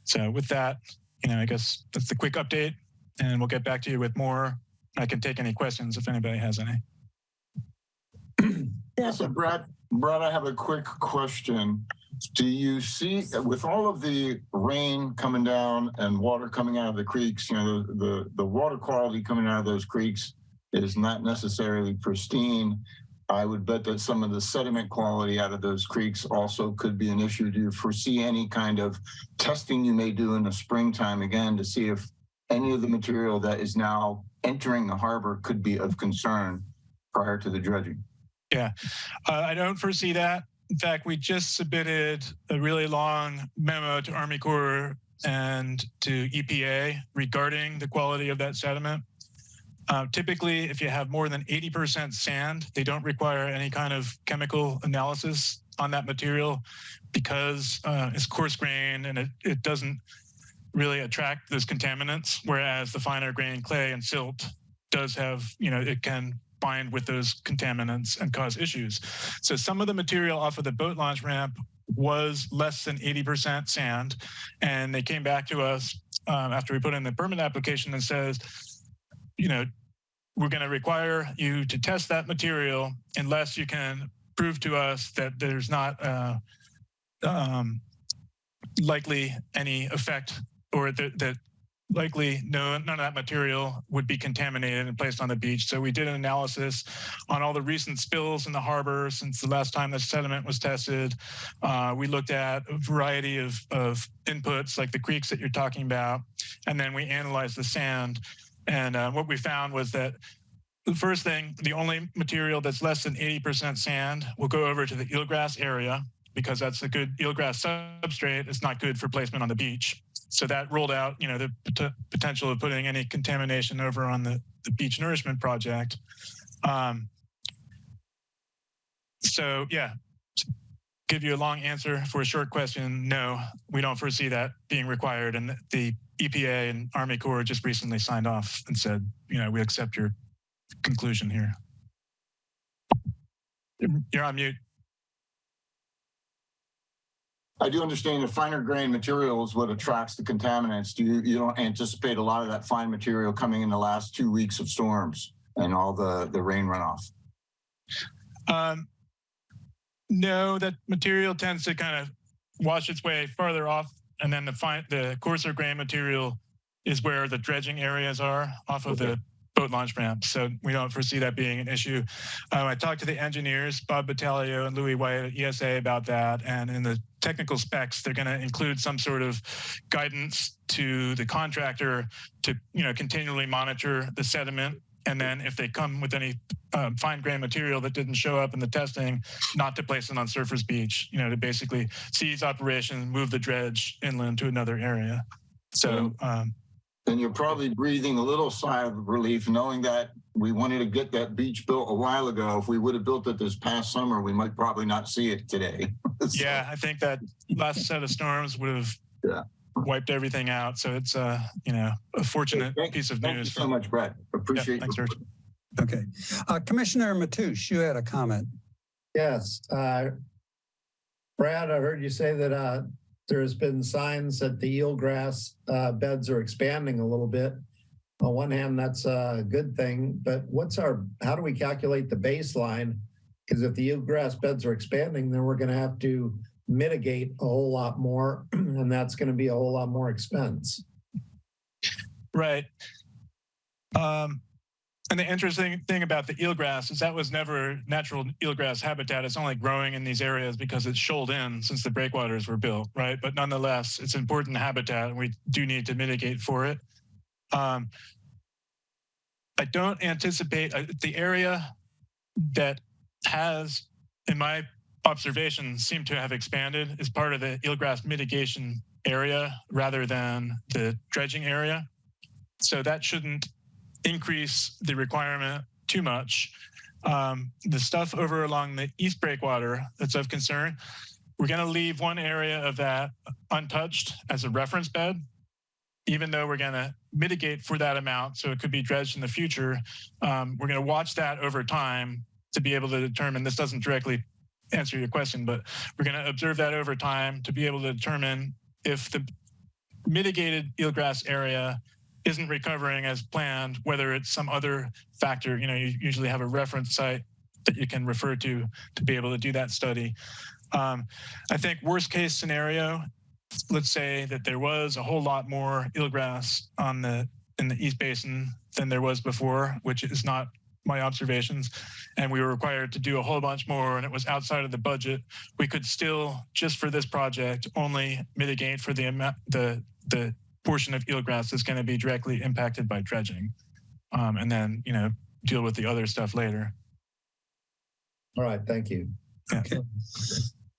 So with that, I guess that's the quick update, and we'll get back to you with more. I can take any questions if anybody has any. So Brad, I have a quick question. Do you see, with all of the rain coming down and water coming out of the creeks, the water quality coming out of those creeks is not necessarily pristine. I would bet that some of the sediment quality out of those creeks also could be an issue. Do you foresee any kind of testing you may do in the springtime again to see if any of the material that is now entering the harbor could be of concern prior to the dredging? Yeah, I don't foresee that. In fact, we just submitted a really long memo to Army Corps and to EPA regarding the quality of that sediment. Typically, if you have more than 80% sand, they don't require any kind of chemical analysis on that material because it's coarse grained and it doesn't really attract those contaminants, whereas the finer grain clay and silt does have, it can bind with those contaminants and cause issues. So some of the material off of the boat launch ramp was less than 80% sand. And they came back to us after we put in the permit application and says, we're going to require you to test that material unless you can prove to us that there's not likely any effect, or that likely none of that material would be contaminated and placed on the beach. So we did an analysis on all the recent spills in the harbor since the last time the sediment was tested. We looked at a variety of inputs like the creeks that you're talking about, and then we analyzed the sand. And what we found was that the first thing, the only material that's less than 80% sand will go over to the eelgrass area because that's a good eelgrass substrate. It's not good for placement on the beach. So that ruled out, the potential of putting any contamination over on the beach nourishment project. So yeah, to give you a long answer for a short question, no, we don't foresee that being required. And the EPA and Army Corps just recently signed off and said, we accept your conclusion here. You're on mute. I do understand the finer grain material is what attracts the contaminants. You don't anticipate a lot of that fine material coming in the last 2 weeks of storms and all the rain runoff? No, that material tends to kind of wash its way farther off, and then the coarser grain material is where the dredging areas are off of the boat launch ramp. So we don't foresee that being an issue. I talked to the engineers, Bob Battaglio and Louis White at ESA about that. And in the technical specs, they're going to include some sort of guidance to the contractor to, continually monitor the sediment. And then if they come with any fine grain material that didn't show up in the testing, not to place it on Surfers Beach, to basically cease operation, move the dredge inland to another area. So, and you're probably breathing a little sigh of relief knowing that we wanted to get that beach built a while ago. If we would have built it this past summer, we might probably not see it today. So. Yeah, I think that last set of storms would have wiped everything out. So it's a fortunate piece of news. Thank you so much, Brad. Appreciate thanks, George. Okay. Commissioner Matoush, you had a comment. Yes. Brad, I heard you say that there's been signs that the eelgrass beds are expanding a little bit. On one hand, that's a good thing, but how do we calculate the baseline? Because if the eelgrass beds are expanding, then we're going to have to mitigate a whole lot more, and that's going to be a whole lot more expense. Right. And the interesting thing about the eelgrass is that was never natural eelgrass habitat. It's only growing in these areas because it's shoaled in since the breakwaters were built, right? But nonetheless, it's important habitat and we do need to mitigate for it. I don't anticipate the area that has, in my observation, seemed to have expanded is part of the eelgrass mitigation area rather than the dredging area. So that shouldn't increase the requirement too much. The stuff over along the east breakwater that's of concern, we're going to leave one area of that untouched as a reference bed, even though we're going to mitigate for that amount. So it could be dredged in the future. We're going to watch that over time to be able to determine, this doesn't directly answer your question, but we're going to observe that over time to be able to determine if the mitigated eelgrass area isn't recovering as planned, whether it's some other factor. You know, you usually have a reference site that you can refer to be able to do that study. I think worst case scenario, let's say that there was a whole lot more eelgrass in the East Basin than there was before, which is not my observations, and we were required to do a whole bunch more and it was outside of the budget. We could still, just for this project, only mitigate for the amount, the portion of eelgrass that's going to be directly impacted by dredging, and then, you know, deal with the other stuff later. All right, thank you. Yeah. Okay.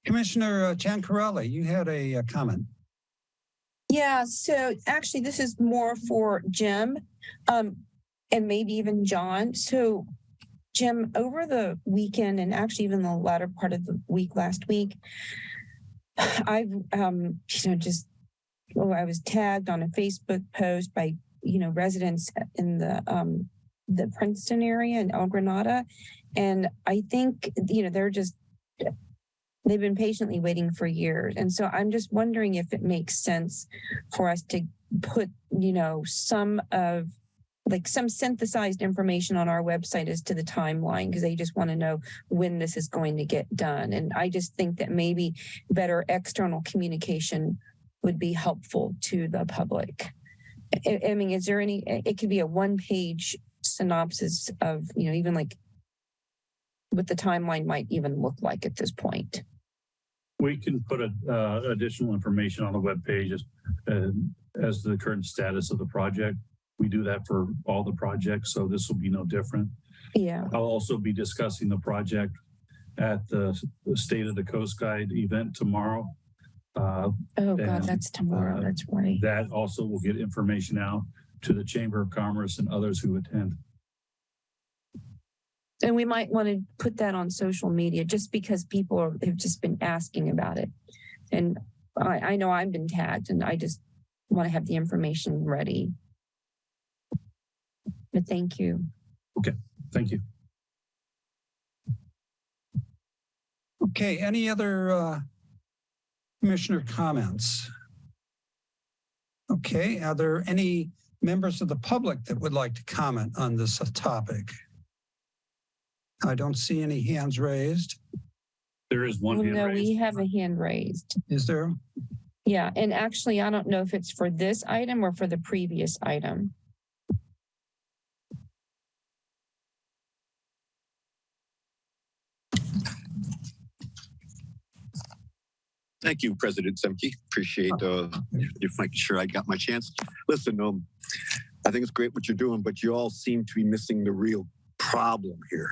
Commissioner Giancarelli, you had a comment. Yeah, so actually this is more for Jim, and maybe even John. So Jim, over the weekend and actually even the latter part of the week last week, I've I was tagged on a Facebook post by, residents in the Princeton area in El Granada. And I think, they've been patiently waiting for years. And so I'm just wondering if it makes sense for us to put, some synthesized information on our website as to the timeline, because they just want to know when this is going to get done. And I just think that maybe better external communication would be helpful to the public. I mean, is there any, it could be a one-page synopsis of, even like what the timeline might even look like at this point. We can put additional information on the webpage as to the current status of the project. We do that for all the projects, so this will be no different. Yeah. I'll also be discussing the project at the State of the Coast Guide event tomorrow. Oh God, that's tomorrow. That's right. That also will get information out to the Chamber of Commerce and others who attend. And we might want to put that on social media just because people have just been asking about it. And I know I've been tagged and I just want to have the information ready. But thank you. Okay, thank you. Okay, any other commissioner comments? Okay, are there any members of the public that would like to comment on this topic? I don't see any hands raised. There is one hand raised. We have a hand raised. Is there? Yeah, and actually, I don't know if it's for this item or for the previous item. Thank you, President Semke. Appreciate you making sure I got my chance. Listen, I think it's great what you're doing, but you all seem to be missing the real problem here.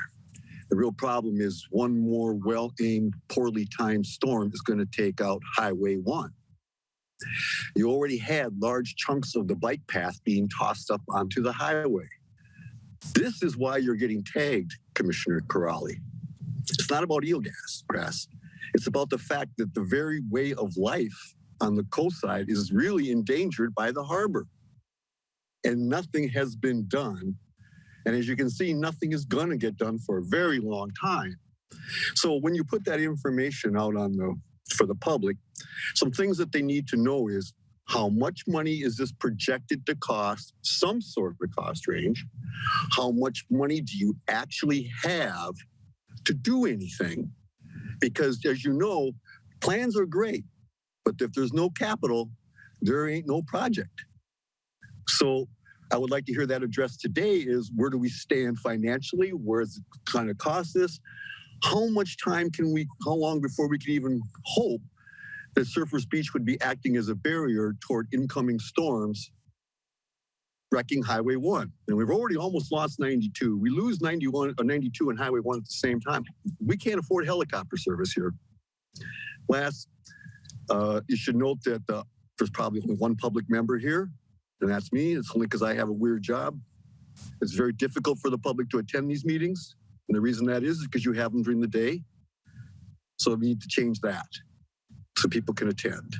The real problem is one more well-aimed, poorly timed storm is going to take out Highway 1. You already had large chunks of the bike path being tossed up onto the highway. This is why you're getting tagged, Commissioner Corrali. It's not about eelgrass. It's about the fact that the very way of life on the coast side is really endangered by the harbor. And nothing has been done. And as you can see, nothing is going to get done for a very long time. So when you put that information out for the public, some things that they need to know is how much money is this projected to cost, some sort of a cost range? How much money do you actually have to do anything? Because as you know, plans are great, but if there's no capital, there ain't no project. So I would like to hear that addressed today is where do we stand financially? Where is it kind of cost us? How much time how long before we can even hope that Surfers Beach would be acting as a barrier toward incoming storms wrecking Highway 1? And we've already almost lost 92. We lose 91 or 92 and Highway 1 at the same time. We can't afford helicopter service here. Last, you should note that there's probably only one public member here, and that's me. It's only because I have a weird job. It's very difficult for the public to attend these meetings. And the reason that is because you have them during the day. So we need to change that so people can attend.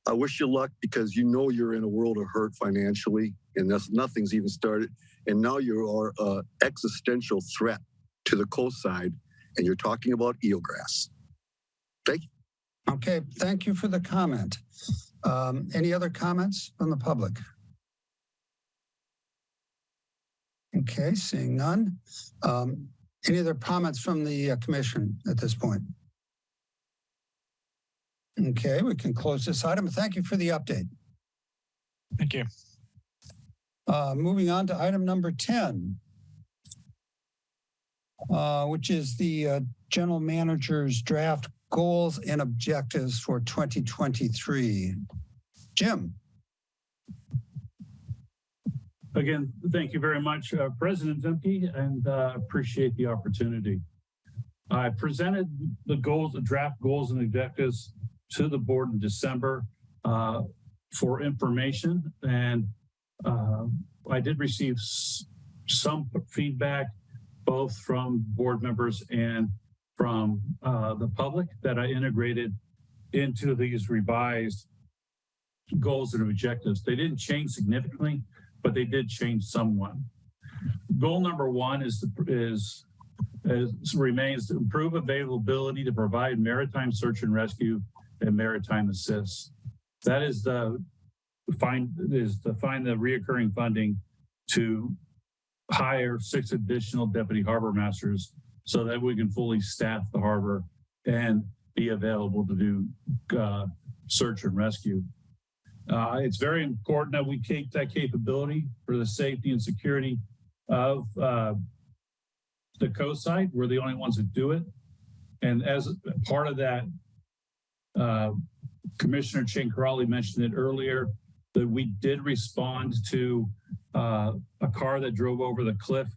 I wish you luck because you know you're in a world of hurt financially, and nothing's even started. And now you are an existential threat to the coast side, and you're talking about eelgrass. Thank you. Okay, thank you for the comment. Any other comments from the public? Okay, seeing none. Any other comments from the commission at this point? Okay, we can close this item. Thank you for the update. Thank you. Moving on to item number 10, which is the general manager's draft goals and objectives for 2023. Jim. Again, thank you very much, President Zemke, and appreciate the opportunity. I presented the draft goals and objectives to the board in December for information, and I did receive some feedback both from board members and from the public that I integrated into these revised goals and objectives. They didn't change significantly, but they did change somewhat. Goal number one remains to improve availability to provide maritime search and rescue and maritime assist. That is to find the reoccurring funding to hire 6 additional deputy harbor masters so that we can fully staff the harbor and be available to do search and rescue. It's very important that we keep that capability for the safety and security of the coast side. We're the only ones that do it. And as part of that, Commissioner Chincarelli mentioned it earlier, that we did respond to a car that drove over the cliff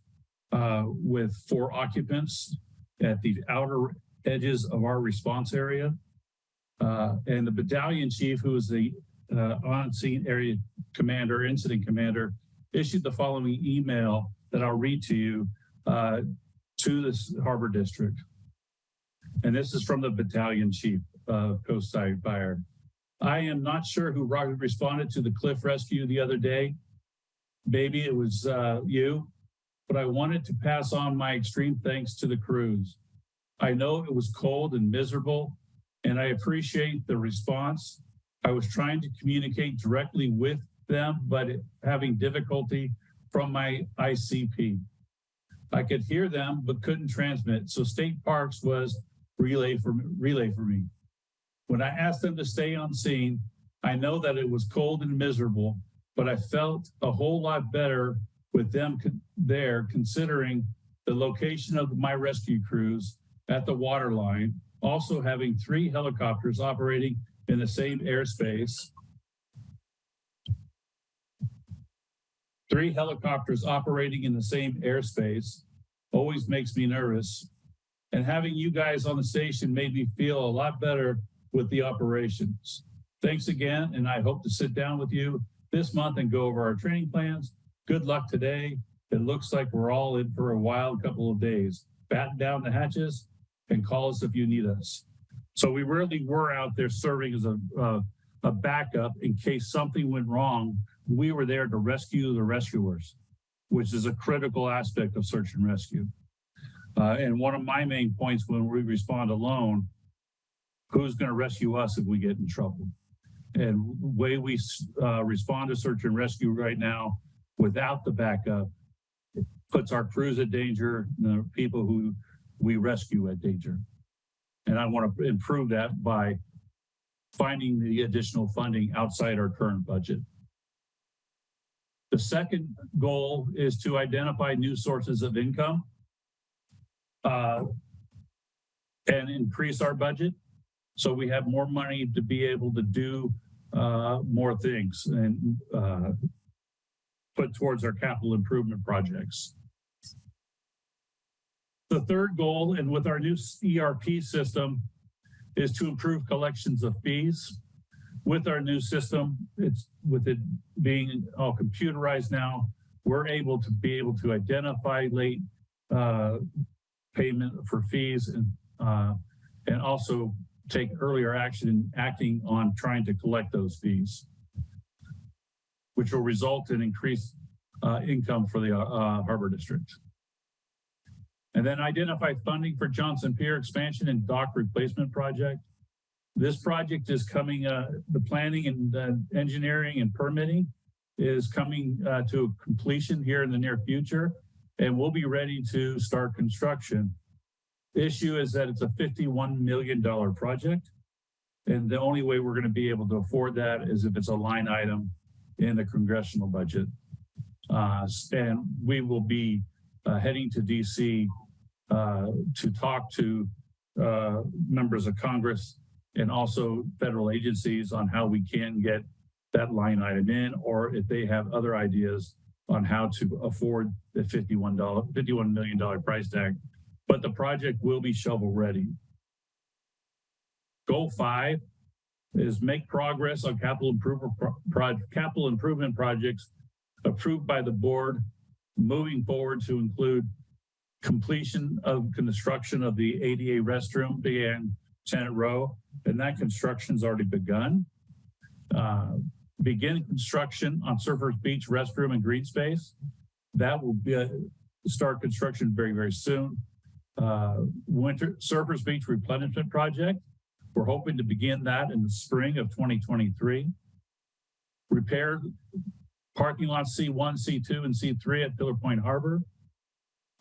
with 4 occupants at the outer edges of our response area. And the battalion chief, who is the on-scene area commander, incident commander, issued the following email that I'll read to you to this harbor district. And this is from the battalion chief of Coastside Fire. I am not sure who responded to the cliff rescue the other day. Maybe it was you, but I wanted to pass on my extreme thanks to the crews. I know it was cold and miserable, and I appreciate the response. I was trying to communicate directly with them, but having difficulty from my ICP. I could hear them, but couldn't transmit. So State Parks was relay for me. When I asked them to stay on scene, I know that it was cold and miserable, but I felt a whole lot better with them there, considering the location of my rescue crews at the waterline, also having 3 helicopters operating in the same airspace. 3 helicopters operating in the same airspace always makes me nervous. And having you guys on the station made me feel a lot better with the operations. Thanks again, and I hope to sit down with you this month and go over our training plans. Good luck today. It looks like we're all in for a wild couple of days. Batten down the hatches and call us if you need us. So we really were out there serving as a backup in case something went wrong. We were there to rescue the rescuers, which is a critical aspect of search and rescue. And one of my main points when we respond alone, who's going to rescue us if we get in trouble? And the way we respond to search and rescue right now without the backup puts our crews at danger, and the people who we rescue at danger. And I want to improve that by finding the additional funding outside our current budget. The second goal is to identify new sources of income and increase our budget so we have more money to be able to do more things and put towards our capital improvement projects. The third goal, and with our new ERP system, is to improve collections of fees. With our new system, with it being all computerized now, we're able to identify late payment for fees and also take earlier action in acting on trying to collect those fees, which will result in increased income for the Harbor District. And then identify funding for Johnson Pier expansion and dock replacement project. This project is coming, the planning and engineering and permitting is coming to completion here in the near future, and we'll be ready to start construction. The issue is that it's a $51 million project, and the only way we're going to be able to afford that is if it's a line item in the congressional budget. And we will be heading to DC to talk to members of Congress and also federal agencies on how we can get that line item in, or if they have other ideas on how to afford the $51 million price tag. But the project will be shovel ready. Goal 5 is make progress on capital improvement projects approved by the board, moving forward to include completion of construction of the ADA restroom began Senate Row, and that construction's already begun. Begin construction on Surfers Beach restroom and green space. That will start construction very, very soon. Surfers Beach replenishment project. We're hoping to begin that in the spring of 2023. Repair parking lot C1, C2, and C3 at Pillar Point Harbor.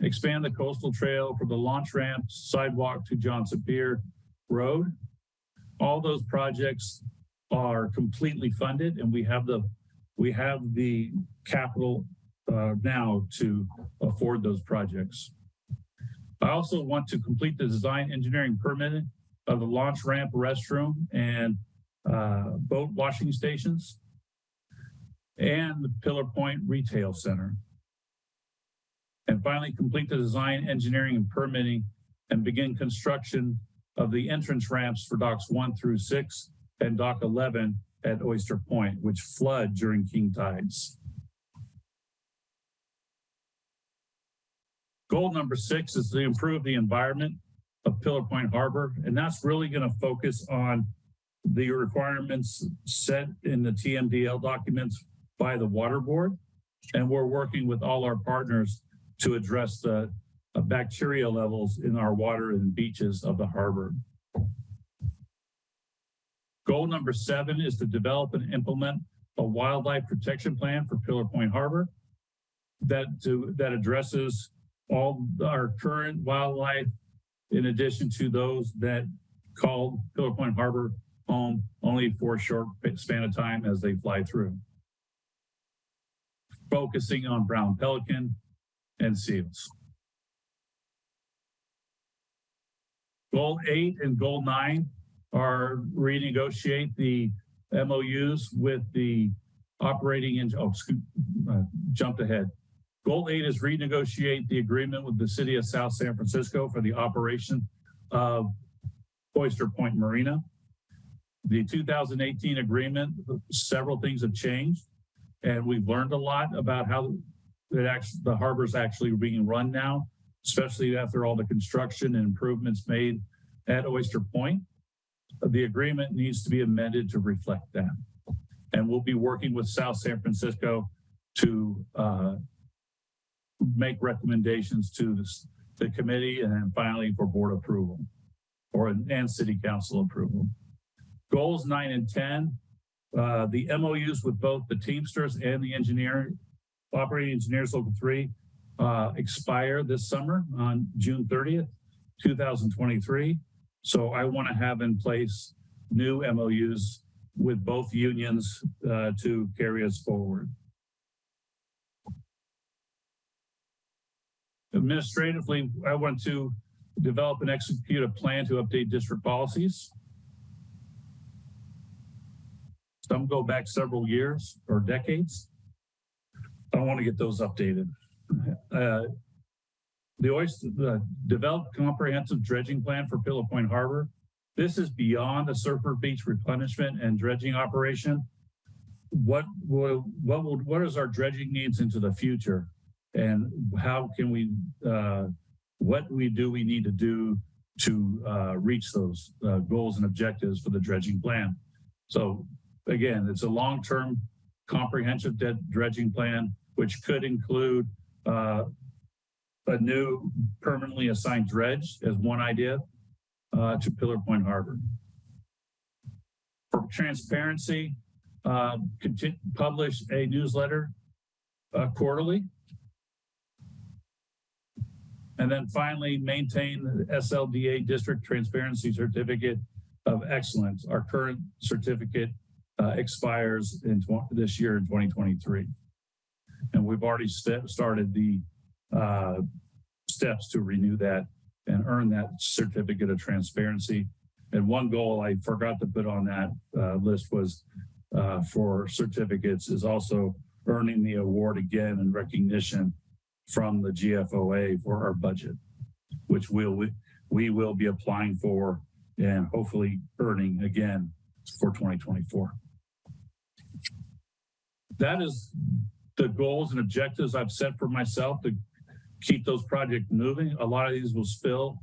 Expand the coastal trail for the launch ramp sidewalk to Johnson Pier Road. All those projects are completely funded, and we have the capital now to afford those projects. I also want to complete the design engineering permitting of the launch ramp restroom and boat washing stations and the Pillar Point Retail Center. And finally, complete the design, engineering, and permitting and begin construction of the entrance ramps for docks 1 through 6 and dock 11 at Oyster Point, which flood during king tides. Goal number 6 is to improve the environment of Pillar Point Harbor, and that's really going to focus on the requirements set in the TMDL documents by the Water Board, and we're working with all our partners to address the bacteria levels in our water and beaches of the harbor. Goal number 7 is to develop and implement a wildlife protection plan for Pillar Point Harbor that addresses all our current wildlife, in addition to those that call Pillar Point Harbor home only for a short span of time as they fly through. Focusing on brown pelican and seals. Goal 8 and goal 9 are renegotiate the MOUs with the operating engine. Jumped ahead. Goal 8 is renegotiate the agreement with the city of South San Francisco for the operation of Oyster Point Marina. The 2018 agreement, several things have changed, and we've learned a lot about how the harbor is actually being run now, especially after all the construction and improvements made at Oyster Point. The agreement needs to be amended to reflect that. And we'll be working with South San Francisco to make recommendations to the committee and then finally for board approval and city council approval. Goals 9 and 10, the MOUs with both the Teamsters and the operating engineers local 3 expire this summer on June 30th, 2023. So I want to have in place new MOUs with both unions to carry us forward. Administratively, I want to develop and execute a plan to update district policies. Some go back several years or decades. I want to get those updated. Develop comprehensive dredging plan for Pillow Point Harbor. This is beyond a surfer beach replenishment and dredging operation. What is our dredging needs into the future, and how can we? What do we need to do to reach those goals and objectives for the dredging plan? So again, it's a long-term comprehensive dredging plan, which could include a new permanently assigned dredge as one idea to Pillar Point Harbor. For transparency, publish a newsletter quarterly. And then finally, maintain the SLDA District Transparency Certificate of Excellence. Our current certificate expires in this year in 2023. And we've already started the steps to renew that and earn that certificate of transparency. And one goal I forgot to put on that list was for certificates is also earning the award again in recognition from the GFOA for our budget, which we will be applying for and hopefully earning again for 2024. That is the goals and objectives I've set for myself to keep those projects moving. A lot of these will spill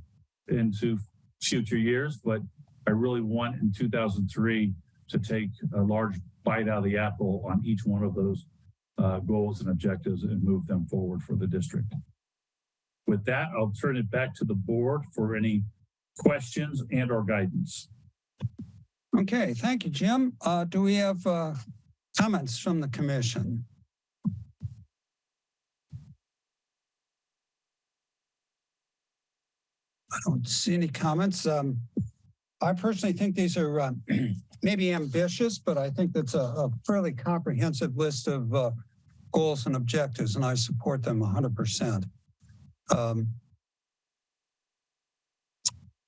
into future years, but I really want in 2003 to take a large bite out of the apple on each one of those goals and objectives and move them forward for the district. With that, I'll turn it back to the board for any questions and or guidance. Okay, thank you, Jim. Do we have comments from the commission? I don't see any comments. I personally think these are maybe ambitious, but I think that's a fairly comprehensive list of goals and objectives, and I support them 100%.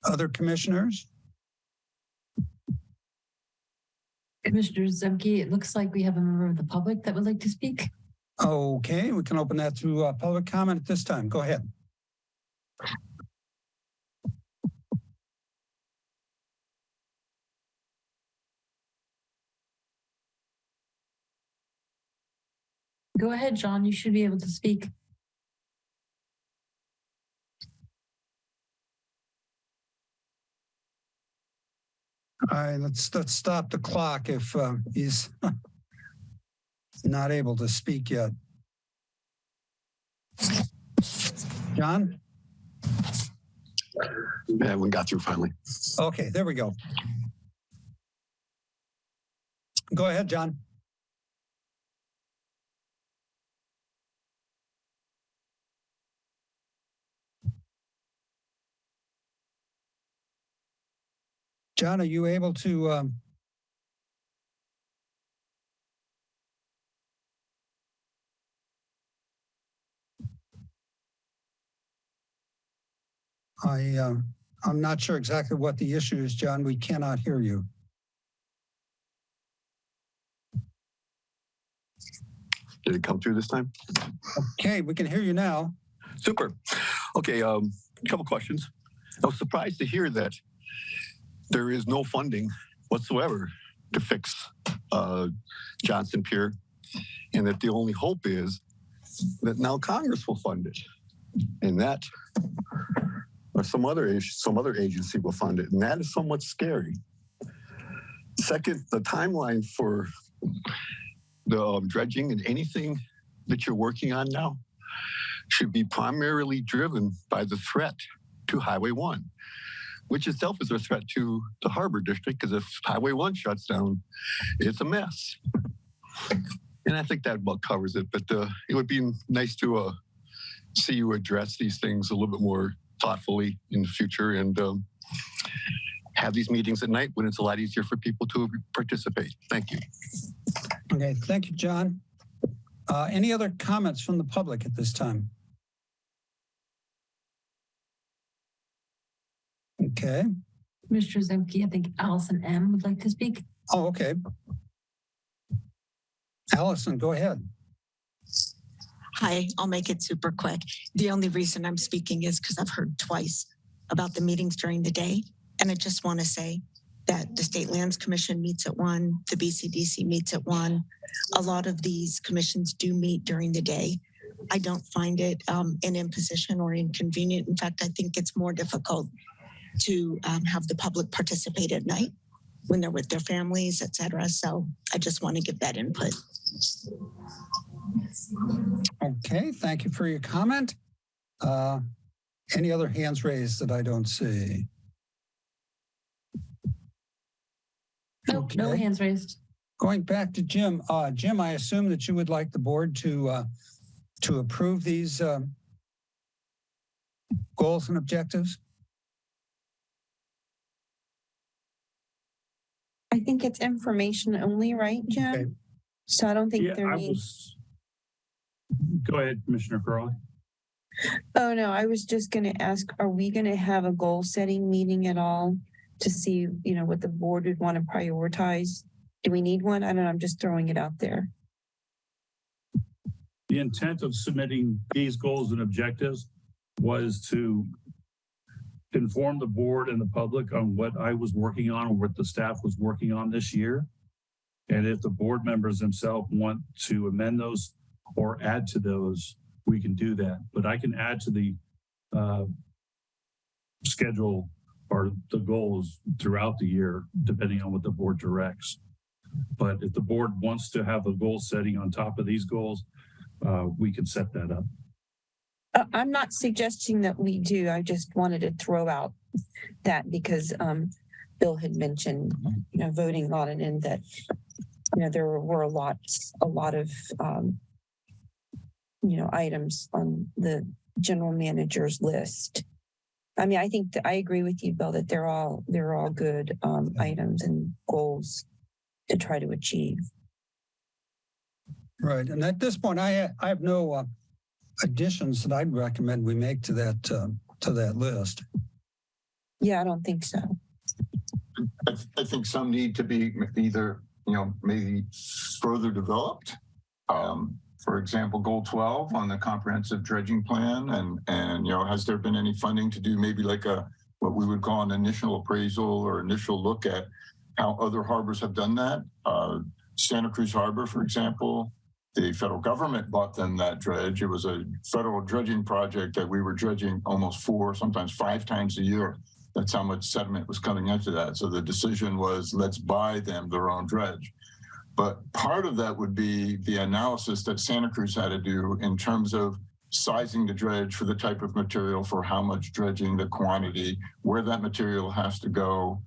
Other commissioners? Commissioner Zemke, it looks like we have a member of the public that would like to speak. Okay, we can open that to public comment at this time. Go ahead. Go ahead, John. You should be able to speak. All right, let's stop the clock if he's not able to speak yet. John? Yeah, we got through finally. Okay, there we go. Go ahead, John. John, are you able to I'm not sure exactly what the issue is, John. We cannot hear you. Did it come through this time? Okay, we can hear you now. Super. Okay, a couple questions. I was surprised to hear that there is no funding whatsoever to fix Johnson Pier, and that the only hope is that now Congress will fund it, and that or some other agency will fund it, and that is somewhat scary. Second, the timeline for the dredging and anything that you're working on now should be primarily driven by the threat to Highway 1, which itself is a threat to the Harbor District, because if Highway 1 shuts down, it's a mess. And I think that about covers it, but it would be nice to see you address these things a little bit more thoughtfully in the future and have these meetings at night when it's a lot easier for people to participate. Thank you. Okay, thank you, John. Any other comments from the public at this time? Okay. Mr. Zemke, I think Allison M. would like to speak. Oh, okay. Allison, go ahead. Hi, I'll make it super quick. The only reason I'm speaking is because I've heard twice about the meetings during the day. And I just want to say that the State Lands Commission meets at 1, the BCDC meets at 1. A lot of these commissions do meet during the day. I don't find it an imposition or inconvenient. In fact, I think it's more difficult to have the public participate at night when they're with their families, et cetera. So I just want to give that input. Okay, thank you for your comment. Any other hands raised that I don't see? Nope, no Okay. hands raised. Going back to Jim. Jim, I assume that you would like the board to approve these goals and objectives? I think it's information only, right, Jim? Okay. So I don't think Yeah, there I needs. was. Go ahead, Commissioner Curley. Oh, no, I was just going to ask, are we going to have a goal setting meeting at all to see, what the board would want to prioritize? Do we need one? I don't know. I'm just throwing it out there. The intent of submitting these goals and objectives was to inform the board and the public on what I was working on or what the staff was working on this year. And if the board members themselves want to amend those or add to those, we can do that. But I can add to the schedule or the goals throughout the year, depending on what the board directs. But if the board wants to have a goal setting on top of these goals, we can set that up. I'm not suggesting that we do. I just wanted to throw out that because Bill had mentioned, voting on it, and that, there were a lot of, items on the general manager's list. I mean, I think that I agree with you, Bill, that they're all good items and goals to try to achieve. Right. And at this point, I have no additions that I'd recommend we make to that list. Yeah, I don't think so. I think some need to be either, maybe further developed. For example, goal 12 on the comprehensive dredging plan. And has there been any funding to do maybe like what we would call an initial appraisal or initial look at how other harbors have done that? Santa Cruz Harbor, for example, the federal government bought them that dredge. It was a federal dredging project that we were dredging almost 4, sometimes 5 times a year. That's how much sediment was coming into that. So the decision was, let's buy them their own dredge. But part of that would be the analysis that Santa Cruz had to do in terms of sizing the dredge for the type of material, for how much dredging, the quantity, where that material has to go.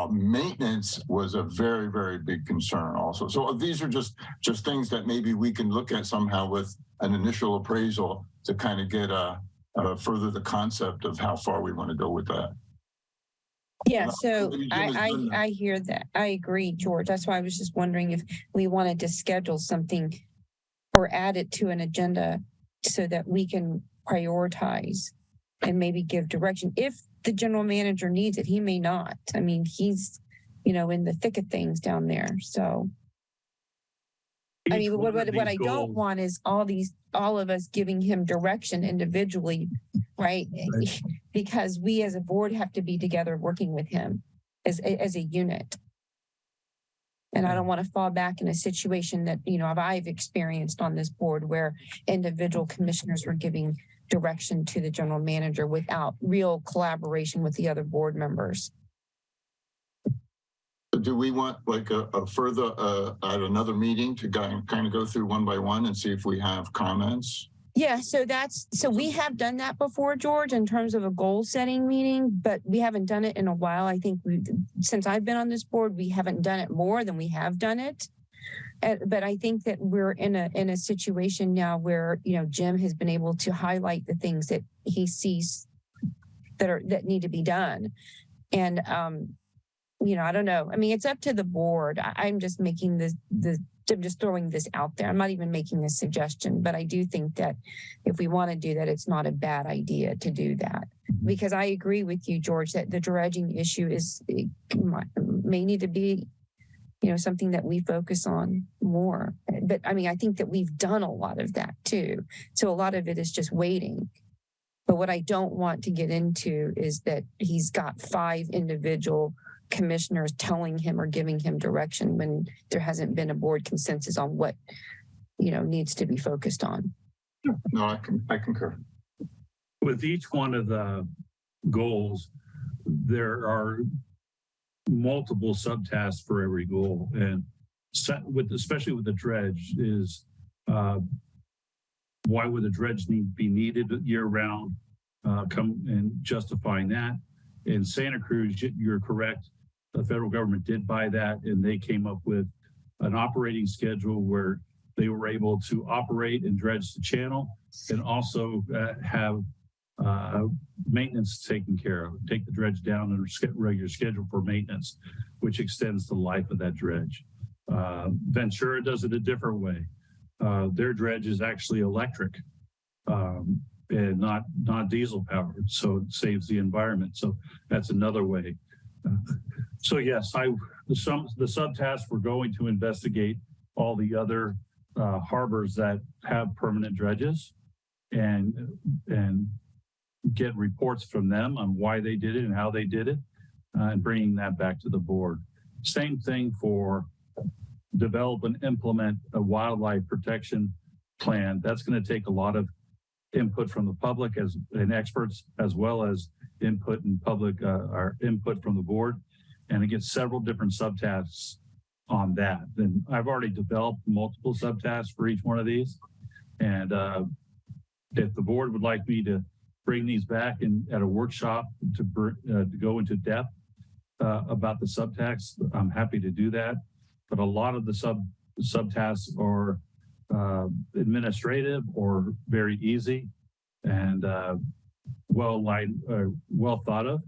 Maintenance was a very, very big concern also. So these are just things that maybe we can look at somehow with an initial appraisal to kind of get further the concept of how far we want to go with that. Yeah, so I hear that. I agree, George. That's why I was just wondering if we wanted to schedule something or add it to an agenda so that we can prioritize and maybe give direction. If the general manager needs it, he may not. I mean, he's, in the thick of things down there. So, I mean, what I don't want is all of us giving him direction individually, right? Because we as a board have to be together working with him as a unit. And I don't want to fall back in a situation that, I've experienced on this board where individual commissioners were giving direction to the general manager without real collaboration with the other board members. Do we want like a further at another meeting to kind of go through one by one and see if we have comments? Yeah, so we have done that before, George, in terms of a goal setting meeting, but we haven't done it in a while. I think since I've been on this board, we haven't done it more than we have done it. But I think that we're in a situation now where, Jim has been able to highlight the things that he sees that need to be done. And, I don't know. I mean, it's up to the board. I'm just making the I'm just throwing this out there. I'm not even making a suggestion, but I do think that if we want to do that, it's not a bad idea to do that. Because I agree with you, George, that the dredging issue may need to be, something that we focus on more. But I mean, I think that we've done a lot of that too. So a lot of it is just waiting. But what I don't want to get into is that he's got 5 individual commissioners telling him or giving him direction when there hasn't been a board consensus on what, needs to be focused on. No, I concur. With each one of the goals, there are multiple subtasks for every goal, and especially with the dredge is why would the dredge be needed year round? Come and justifying that. In Santa Cruz, you're correct. The federal government did buy that, and they came up with an operating schedule where they were able to operate and dredge the channel, and also have maintenance taken care of. Take the dredge down on a regular schedule for maintenance, which extends the life of that dredge. Ventura does it a different way. Their dredge is actually electric and not diesel powered, so it saves the environment. So that's another way. So yes, the subtask, we're going to investigate all the other harbors that have permanent dredges and get reports from them on why they did it and how they did it, and bringing that back to the board. Same thing for develop and implement a wildlife protection plan. That's going to take a lot of input from the public and experts, as well as input and public or input from the board, and it gets several different subtasks on that. And I've already developed multiple subtasks for each one of these. And if the board would like me to bring these back at a workshop to go into depth about the subtasks, I'm happy to do that. But a lot of the subtasks are administrative or very easy and well thought of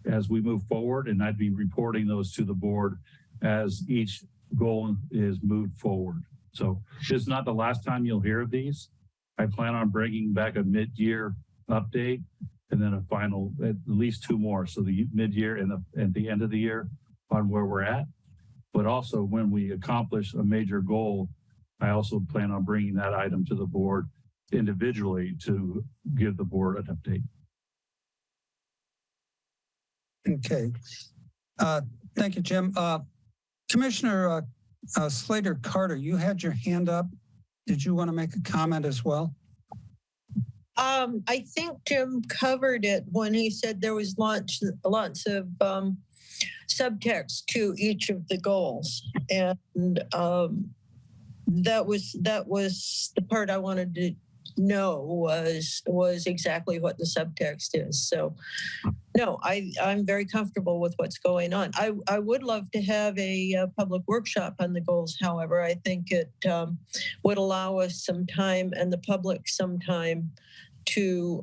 as we move forward. And I'd be reporting those to the board as each goal is moved forward. So this is not the last time you'll hear of these. I plan on bringing back a mid-year update and then a final, at least 2 more. So the mid-year and the end of the year on where we're at. But also when we accomplish a major goal, I also plan on bringing that item to the board individually to give the board an update. Okay. Thank you, Jim. Commissioner Slater Carter, you had your hand up. Did you want to make a comment as well? I think Jim covered it when he said there was lots of subtext to each of the goals, and that was the part I wanted to know was exactly what the subtext is. So no, I'm very comfortable with what's going on. I would love to have a public workshop on the goals. However, I think it would allow us some time and the public some time to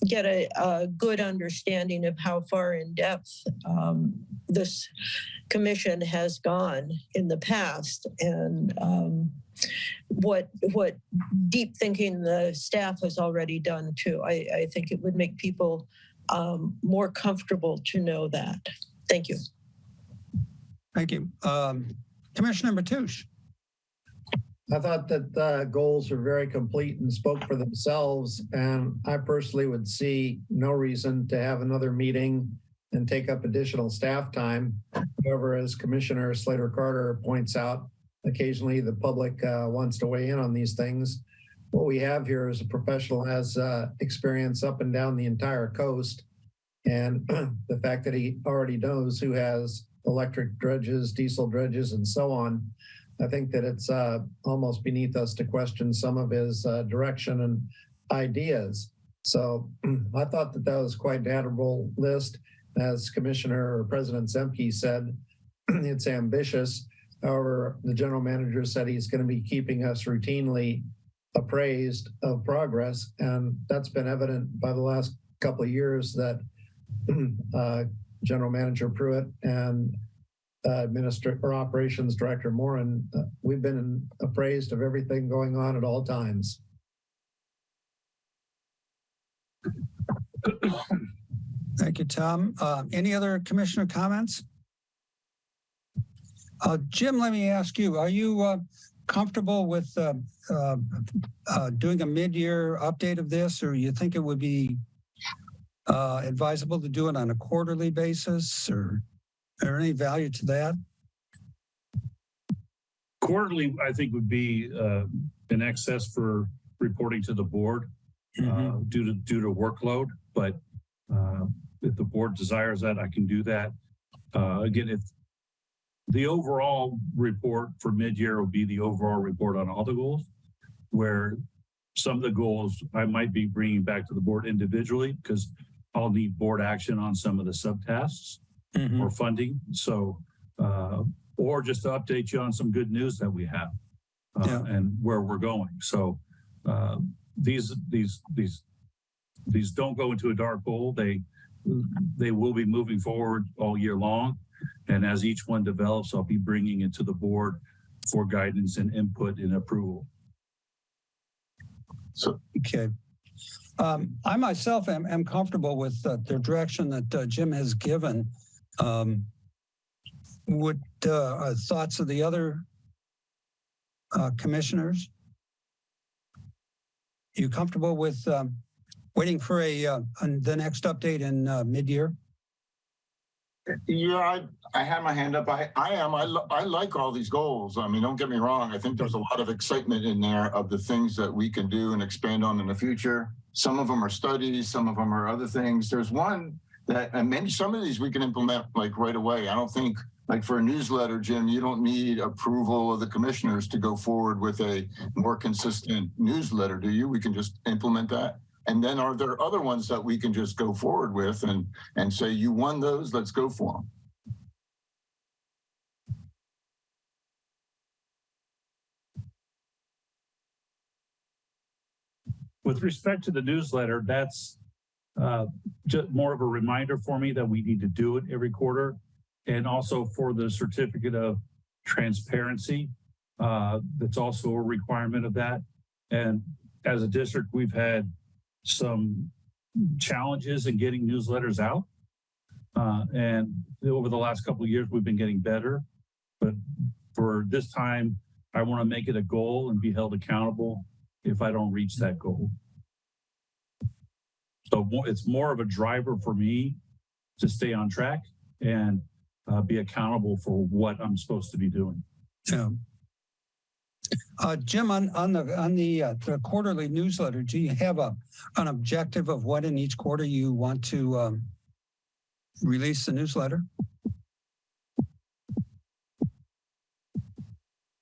get a good understanding of how far in depth this commission has gone in the past, and what deep thinking the staff has already done too. I think it would make people more comfortable to know that. Thank you. Thank you. Commissioner Mateusz. I thought that the goals are very complete and spoke for themselves. And I personally would see no reason to have another meeting and take up additional staff time. However, as Commissioner Slater Carter points out, occasionally the public wants to weigh in on these things. What we have here is a professional who has experience up and down the entire coast. And the fact that he already knows who has electric dredges, diesel dredges, and so on, I think that it's almost beneath us to question some of his direction and ideas. So I thought that was quite an admirable list. As Commissioner or President Zemke said, it's ambitious. However, the general manager said he's going to be keeping us routinely appraised of progress. And that's been evident by the last couple of years that General Manager Pruitt and Operations Director Morin, we've been appraised of everything going on at all times. Thank you, Tom. Any other commissioner comments? Jim, let me ask you, are you comfortable with doing a mid-year update of this, or you think it would be advisable to do it on a quarterly basis, or any value to that? Quarterly, I think, would be in excess for reporting to the board due to workload. But if the board desires that, I can do that. Again, if the overall report for mid-year will be the overall report on all the goals, where some of the goals I might be bringing back to the board individually because I'll need board action on some of the subtasks or funding. So, or just to update you on some good news that we have and where we're going. So these don't go into a dark hole. They will be moving forward all year long. And as each one develops, I'll be bringing it to the board for guidance and input and approval. So, okay. I myself am comfortable with the direction that Jim has given. Would thoughts of the other commissioners? Are you comfortable with waiting for the next update in mid-year? Yeah, I had my hand up. I like all these goals. I mean, don't get me wrong. I think there's a lot of excitement in there of the things that we can do and expand on in the future. Some of them are studies, some of them are other things. There's one that, and maybe some of these we can implement like right away. I don't think, like for a newsletter, Jim, you don't need approval of the commissioners to go forward with a more consistent newsletter, do you? We can just implement that. And then are there other ones that we can just go forward with and say, you won those, let's go for them? With respect to the newsletter, that's just more of a reminder for me that we need to do it every quarter. And also for the certificate of transparency, that's also a requirement of that. And as a district, we've had some challenges in getting newsletters out. And over the last couple of years, we've been getting better. But for this time, I want to make it a goal and be held accountable if I don't reach that goal. So it's more of a driver for me to stay on track and be accountable for what I'm supposed to be doing. Yeah. Jim, on the quarterly newsletter, do you have an objective of what in each quarter you want to release the newsletter?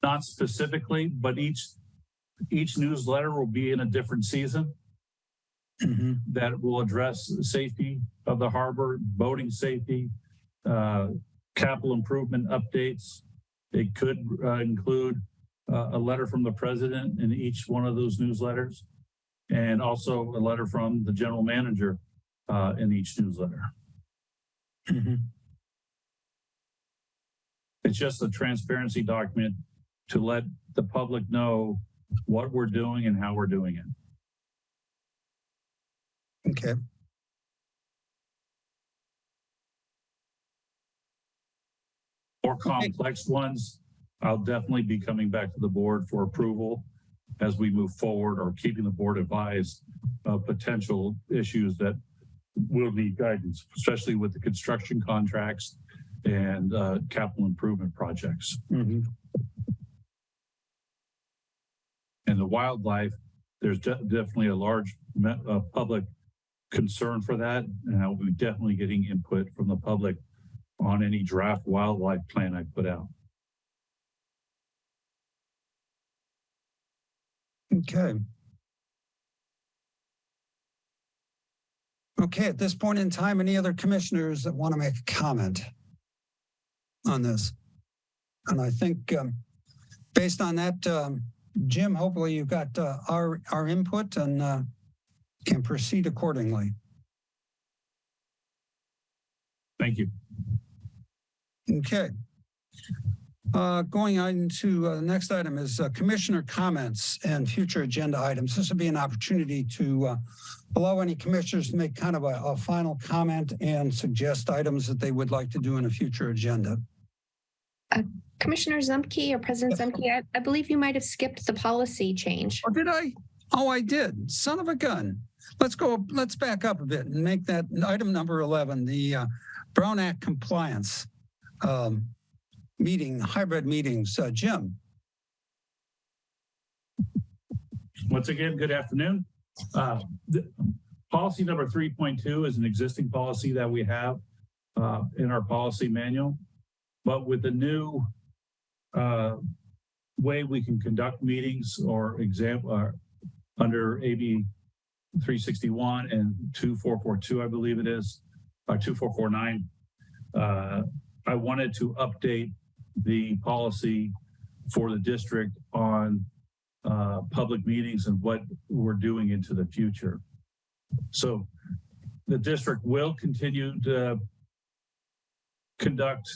Not specifically, but each newsletter will be in a different season that will address safety of the harbor, boating safety, capital improvement updates. It could include a letter from the president in each one of those newsletters, and also a letter from the general manager in each newsletter. It's just a transparency document to let the public know what we're doing and how we're doing it. Okay. More complex ones, I'll definitely be coming back to the board for approval as we move forward, or keeping the board advised of potential issues that will need guidance, especially with the construction contracts and capital improvement projects. And the wildlife, there's definitely a large public concern for that, and I'll be definitely getting input from the public on any draft wildlife plan I put out. Okay. Okay, at this point in time, any other commissioners that want to make a comment on this? And I think based on that, Jim, hopefully you've got our input and can proceed accordingly. Thank you. Okay. Going on to the next item is commissioner comments and future agenda items. This would be an opportunity to allow any commissioners to make kind of a final comment and suggest items that they would like to do in a future agenda. Commissioner Zemke or President Zemke, I believe you might have skipped the policy change. Oh, did I? Oh, I did. Son of a gun. Let's back up a bit and make that item number 11, the Brown Act compliance hybrid meetings. Jim. Once again, good afternoon. Policy number 3.2 is an existing policy that we have in our policy manual, but with the new way we can conduct meetings or under AB 361 and 2442, I believe it is, 2449. I wanted to update the policy for the district on public meetings and what we're doing into the future. So the district will continue to conduct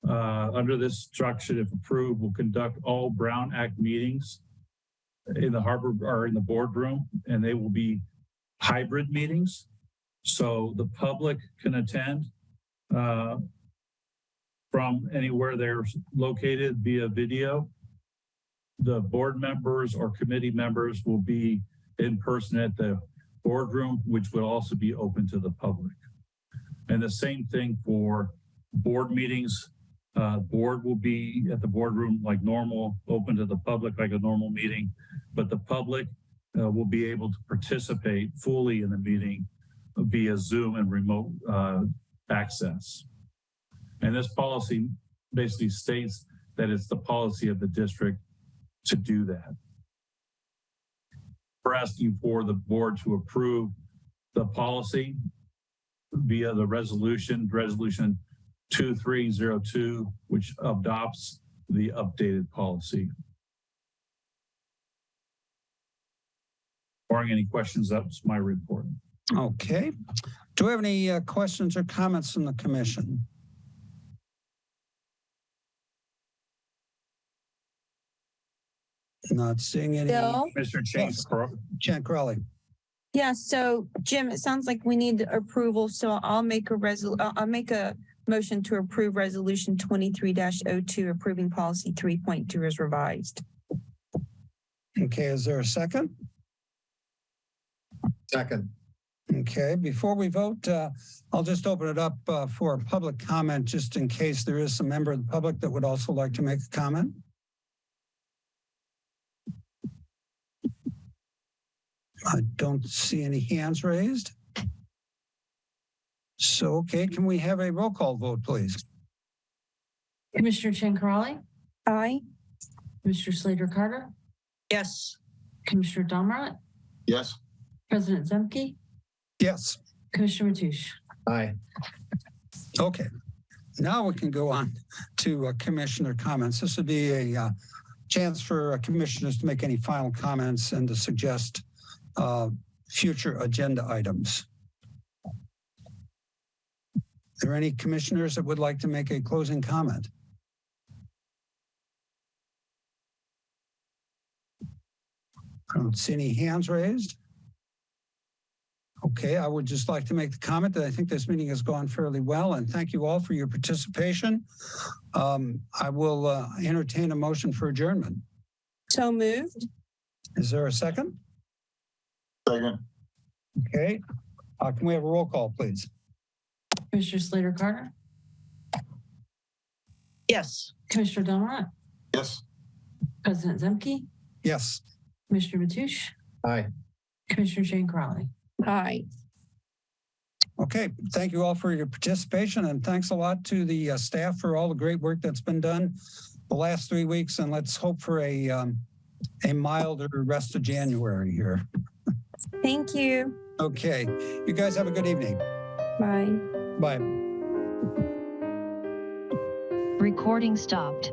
under this structure, if approved, will conduct all Brown Act meetings in the harbor or in the boardroom, and they will be hybrid meetings. So the public can attend from anywhere they're located via video. The board members or committee members will be in person at the boardroom, which will also be open to the public. And the same thing for board meetings. Board will be at the boardroom like normal, open to the public like a normal meeting, but the public will be able to participate fully in the meeting via Zoom and remote access. And this policy basically states that it's the policy of the district to do that. We're asking for the board to approve the policy via the resolution 2302, which adopts the updated policy. Barring any questions, that's my report. Okay. Do we have any questions or comments from the commission? Not seeing any. Bill? Mr. Chankrelli. Yeah, so Jim, it sounds like we need approval, so I'll make a motion to approve resolution 23-02, approving policy 3.2 as revised. Okay, is there a second? Second. Okay, before we vote, I'll just open it up for a public comment, just in case there is some member of the public that would also like to make a comment. I don't see any hands raised. So, okay, can we have a roll call vote, please? Commissioner Chankralli? Aye. Commissioner Slater-Carter? Yes. Commissioner Domrat? Yes. President Zemke? Yes. Commissioner Mateusz? Aye. Okay. Now we can go on to commissioner comments. This would be a chance for commissioners to make any final comments and to suggest future agenda items. Are there any commissioners that would like to make a closing comment? I don't see any hands raised. Okay, I would just like to make the comment that I think this meeting has gone fairly well, and thank you all for your participation. I will entertain a motion for adjournment. So moved. Is there a second? Second. Okay. Can we have a roll call, please? Commissioner Slater-Carter? Yes. Commissioner Domrat? Yes. President Zemke? Yes. Commissioner Mateusz? Aye. Commissioner Chankralli? Aye. Okay, thank you all for your participation, and thanks a lot to the staff for all the great work that's been done the last 3 weeks, and let's hope for a milder rest of January here. Thank you. Okay, you guys have a good evening. Bye. Bye. Recording stopped.